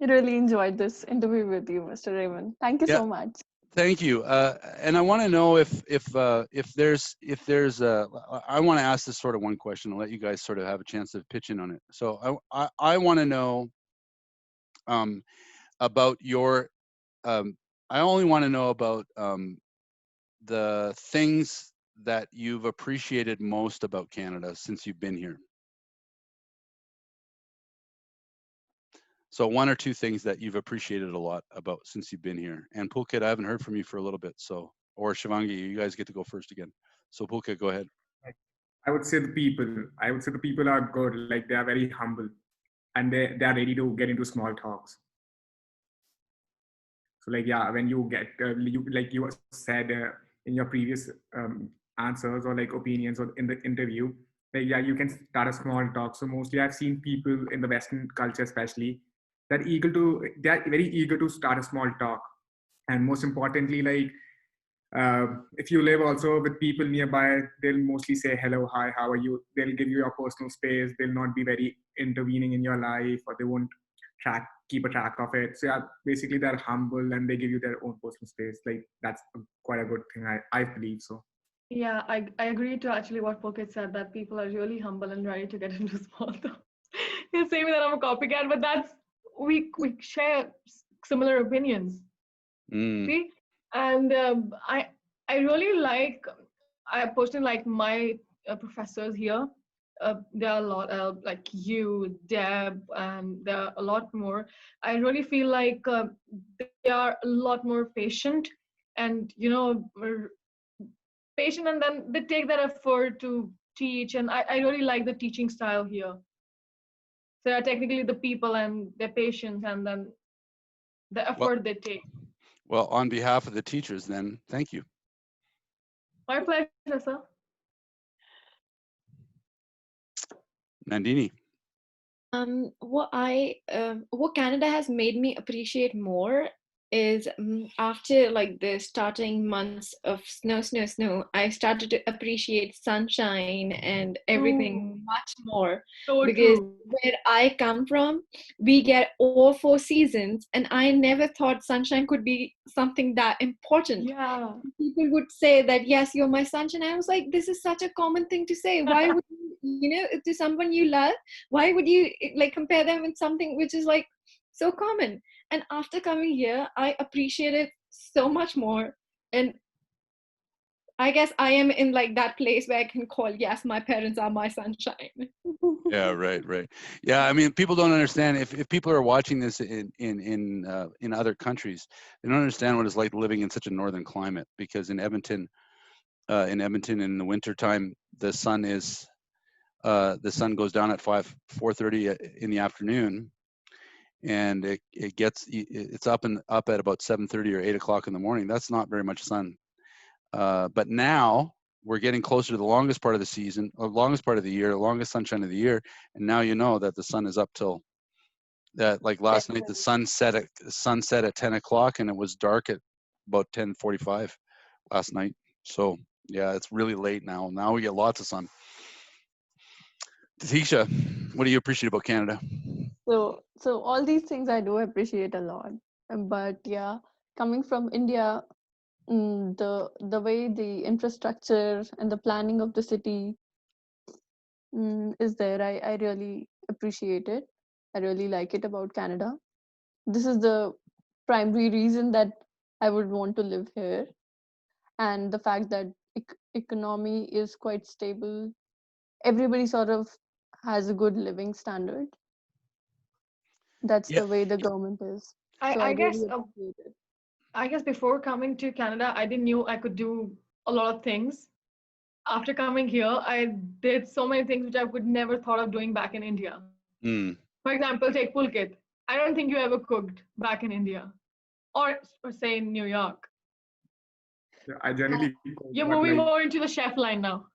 really enjoyed this interview with you, Mr. Raymond. Thank you Yeah. so much. Thank you. And I want to know if there's I want to ask this sort of one question and let you guys sort of have a chance to pitch in on it. So I want to know about your I only want to know about the things that you've appreciated most about Canada since you've been here. So one or two things that you've appreciated a lot about since you've been here. And Pulkit, I haven't heard from you for a little bit. So, or Shivangi, you guys get to go first again. So Pulkit, go ahead. I would say the people. I would say the people are good. Like they are very humble, and they are ready to get into small talks. So like yeah, when you get you like you said in your previous answers or like opinions or in the interview, like yeah, you can start a small talk. So mostly I've seen people in the Western culture, especially, they are very eager to start a small talk, and most importantly, like if you live also with people nearby, they'll mostly say hello, hi, how are you. They'll give you your personal space. They'll not be very intervening in your life, or they won't keep a track of it. So yeah, basically they're humble and they give you their own personal space. Like that's quite a good thing, I believe so. Yeah, I agree to actually what Pulkit said, that people are really humble and ready to get into small talk. You're saying that I'm a copycat, but that's we share similar opinions. See, and I really like, I personally like my professors here. There are a lot like you, Deb, and there are a lot more. I really feel like they are a lot more patient, and patient, and then they take that effort to teach. And I really like the teaching style here. So yeah, technically the people and their patience, and then the effort they take. Well, on behalf of the teachers, then, thank you. My pleasure, sir. Nandini. What Canada has made me appreciate more is after like the starting months of snow, I started to appreciate sunshine and everything much more. So Because true. where I come from, we get all 4 seasons, and I never thought sunshine could be something that important. Yeah. People would say that, yes, you're my sunshine. I was like, this is such a common thing to say. Why would to someone you love, why would you like compare them with something which is like so common? And after coming here, I appreciate it so much more. And I guess I am in like that place where I can call, yes, my parents are my sunshine. Yeah, right. Yeah, I mean, people don't understand. If people are watching this in other countries, they don't understand what it's like living in such a northern climate. Because in Edmonton in the wintertime, the sun goes down at 4:30 in the afternoon, and it's up at about 7:30 or 8 o'clock in the morning. That's not very much sun. But now we're getting closer to the longest part of the season, or longest part of the year, longest sunshine of the year. And now you know that the sun is up till that. Like last night, the sun set at 10 o'clock, and it was dark at about 10:45 last night. So yeah, it's really late now. Now we get lots of sun. Tisha, what do you appreciate about Canada? So all these things I do appreciate a lot. But yeah, coming from India, the way the infrastructure and the planning of the city is there, I really appreciate it. I really like it about Canada. This is the primary reason that I would want to live here, and the fact that economy is quite stable. Everybody sort of has a good living standard. That's Yeah. the way the government is. So I I guess really appreciate it. I guess before coming to Canada, I didn't knew I could do a lot of things. After coming here, I did so many things which I would never thought of doing back in India. For example, take pulkit. I don't think you ever cooked back in India, or say in New York. I generally You're got moving like more into the chef line now.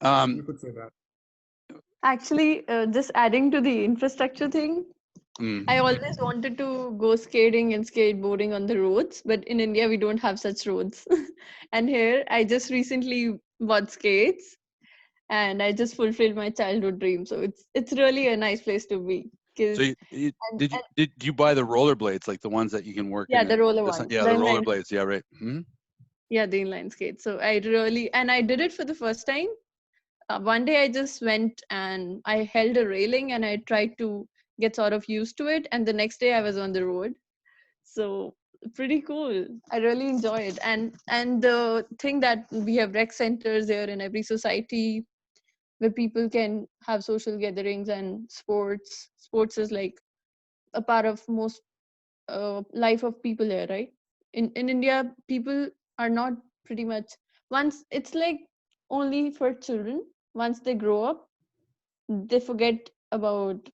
You could say that. Actually, just adding to the infrastructure thing, I always wanted to go skating and skateboarding on the roads, but in India we don't have such roads. And here I just recently bought skates, and I just fulfilled my childhood dream. So it's really a nice place to be. So did you buy the rollerblades, like the ones that you can work Yeah, in? the roller ones. Yeah, The the inline, rollerblades. Yeah, right. yeah, the inline skates. So I did it for the first time. One day I just went and I held a railing and I tried to get sort of used to it. And the next day I was on the road. So pretty cool. I really enjoy it. And the thing that we have rec centers here in every society where people can have social gatherings and sports. Sports is like a part of most life of people here, right? In India, people are not pretty much, once it's like only for children. Once they grow up, they forget about,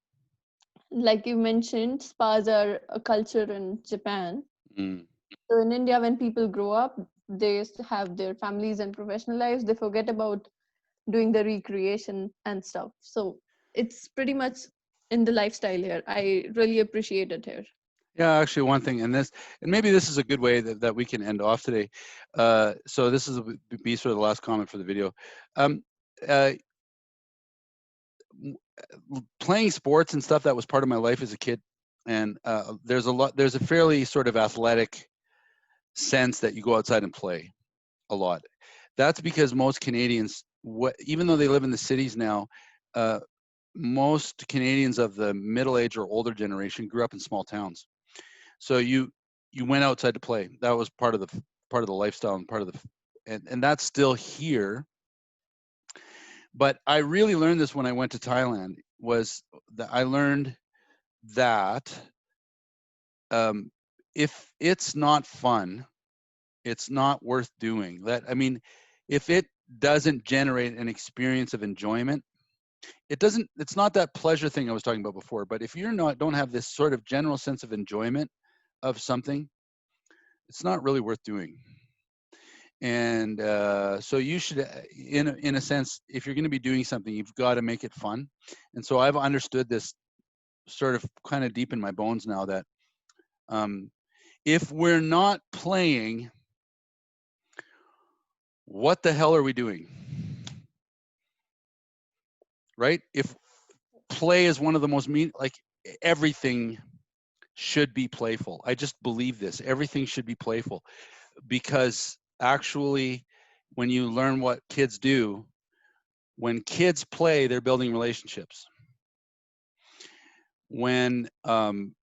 like you mentioned, spas are a culture in Japan. So in India, when people grow up, they have their families and professional lives. They forget about doing the recreation and stuff. So it's pretty much in the lifestyle here. I really appreciate it here. Yeah, actually, one thing, and maybe this is a good way that we can end off today. So this is be sort of the last comment for the video. Uh, Playing sports and stuff, that was part of my life as a kid, and there's a fairly sort of athletic sense that you go outside and play a lot. That's because most Canadians, even though they live in the cities now, most Canadians of the middle age or older generation grew up in small towns. So you went outside to play. That was part of the lifestyle and part of and that's still here. But I really learned this when I went to Thailand, was that I learned that if it's not fun, it's not worth doing. If it doesn't generate an experience of enjoyment, it's not that pleasure thing I was talking about before. But if don't have this sort of general sense of enjoyment of something, it's not really worth doing. And so you should, in a sense, if you're going to be doing something, you've got to make it fun. And so I've understood this sort of kind of deep in my bones now, that if we're not playing, what the hell are we doing? Right? If play is one of the most everything should be playful. I just believe this. Everything should be playful, because actually, when you learn what kids do, when kids play, they're building relationships. When and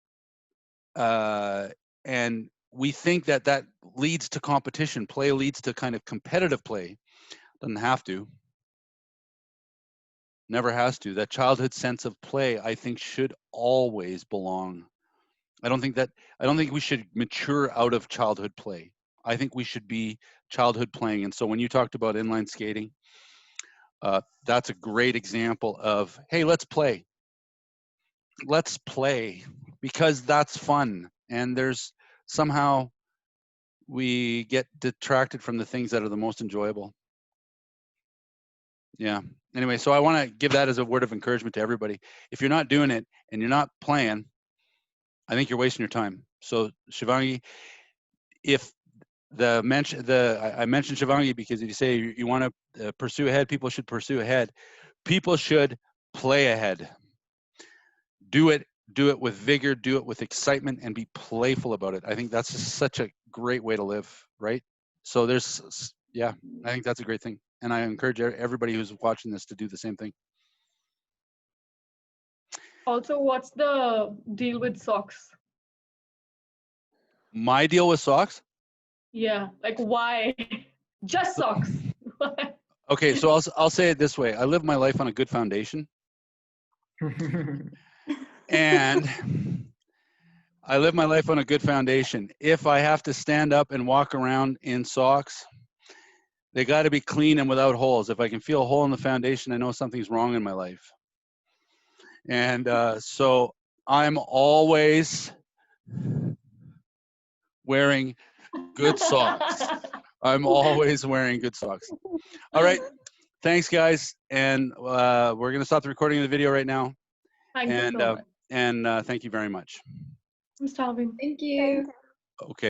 we think that leads to competition. Play leads to kind of competitive play. Doesn't have to. Never has to. That childhood sense of play, I think, should always belong. I don't think we should mature out of childhood play. I think we should be childhood playing. And so when you talked about inline skating, that's a great example of, hey, let's play. Let's play, because that's fun. And there's somehow we get detracted from the things that are the most enjoyable. Yeah. Anyway, so I want to give that as a word of encouragement to everybody. If you're not doing it and you're not playing, I think you're wasting your time. So Shivangi, if I mentioned Shivangi because if you say you want to pursue ahead, people should pursue ahead. People should play ahead. Do it with vigor, do it with excitement, and be playful about it. I think that's such a great way to live, right? So I think that's a great thing. And I encourage everybody who's watching this to do the same thing. Also, what's the deal with socks? My deal with socks? Yeah, like why? Just socks. Okay, so I'll say it this way. I live my life on a good foundation. And I live my life on a good foundation. If I have to stand up and walk around in socks, they got to be clean and without holes. If I can feel a hole in the foundation, I know something's wrong in my life. And so I'm always wearing good socks. I'm always wearing good socks. All right. Thanks, guys. And we're going to stop the recording of the video right now. Thank you so much. And thank you very much. I'm starving. Thank you. Okay.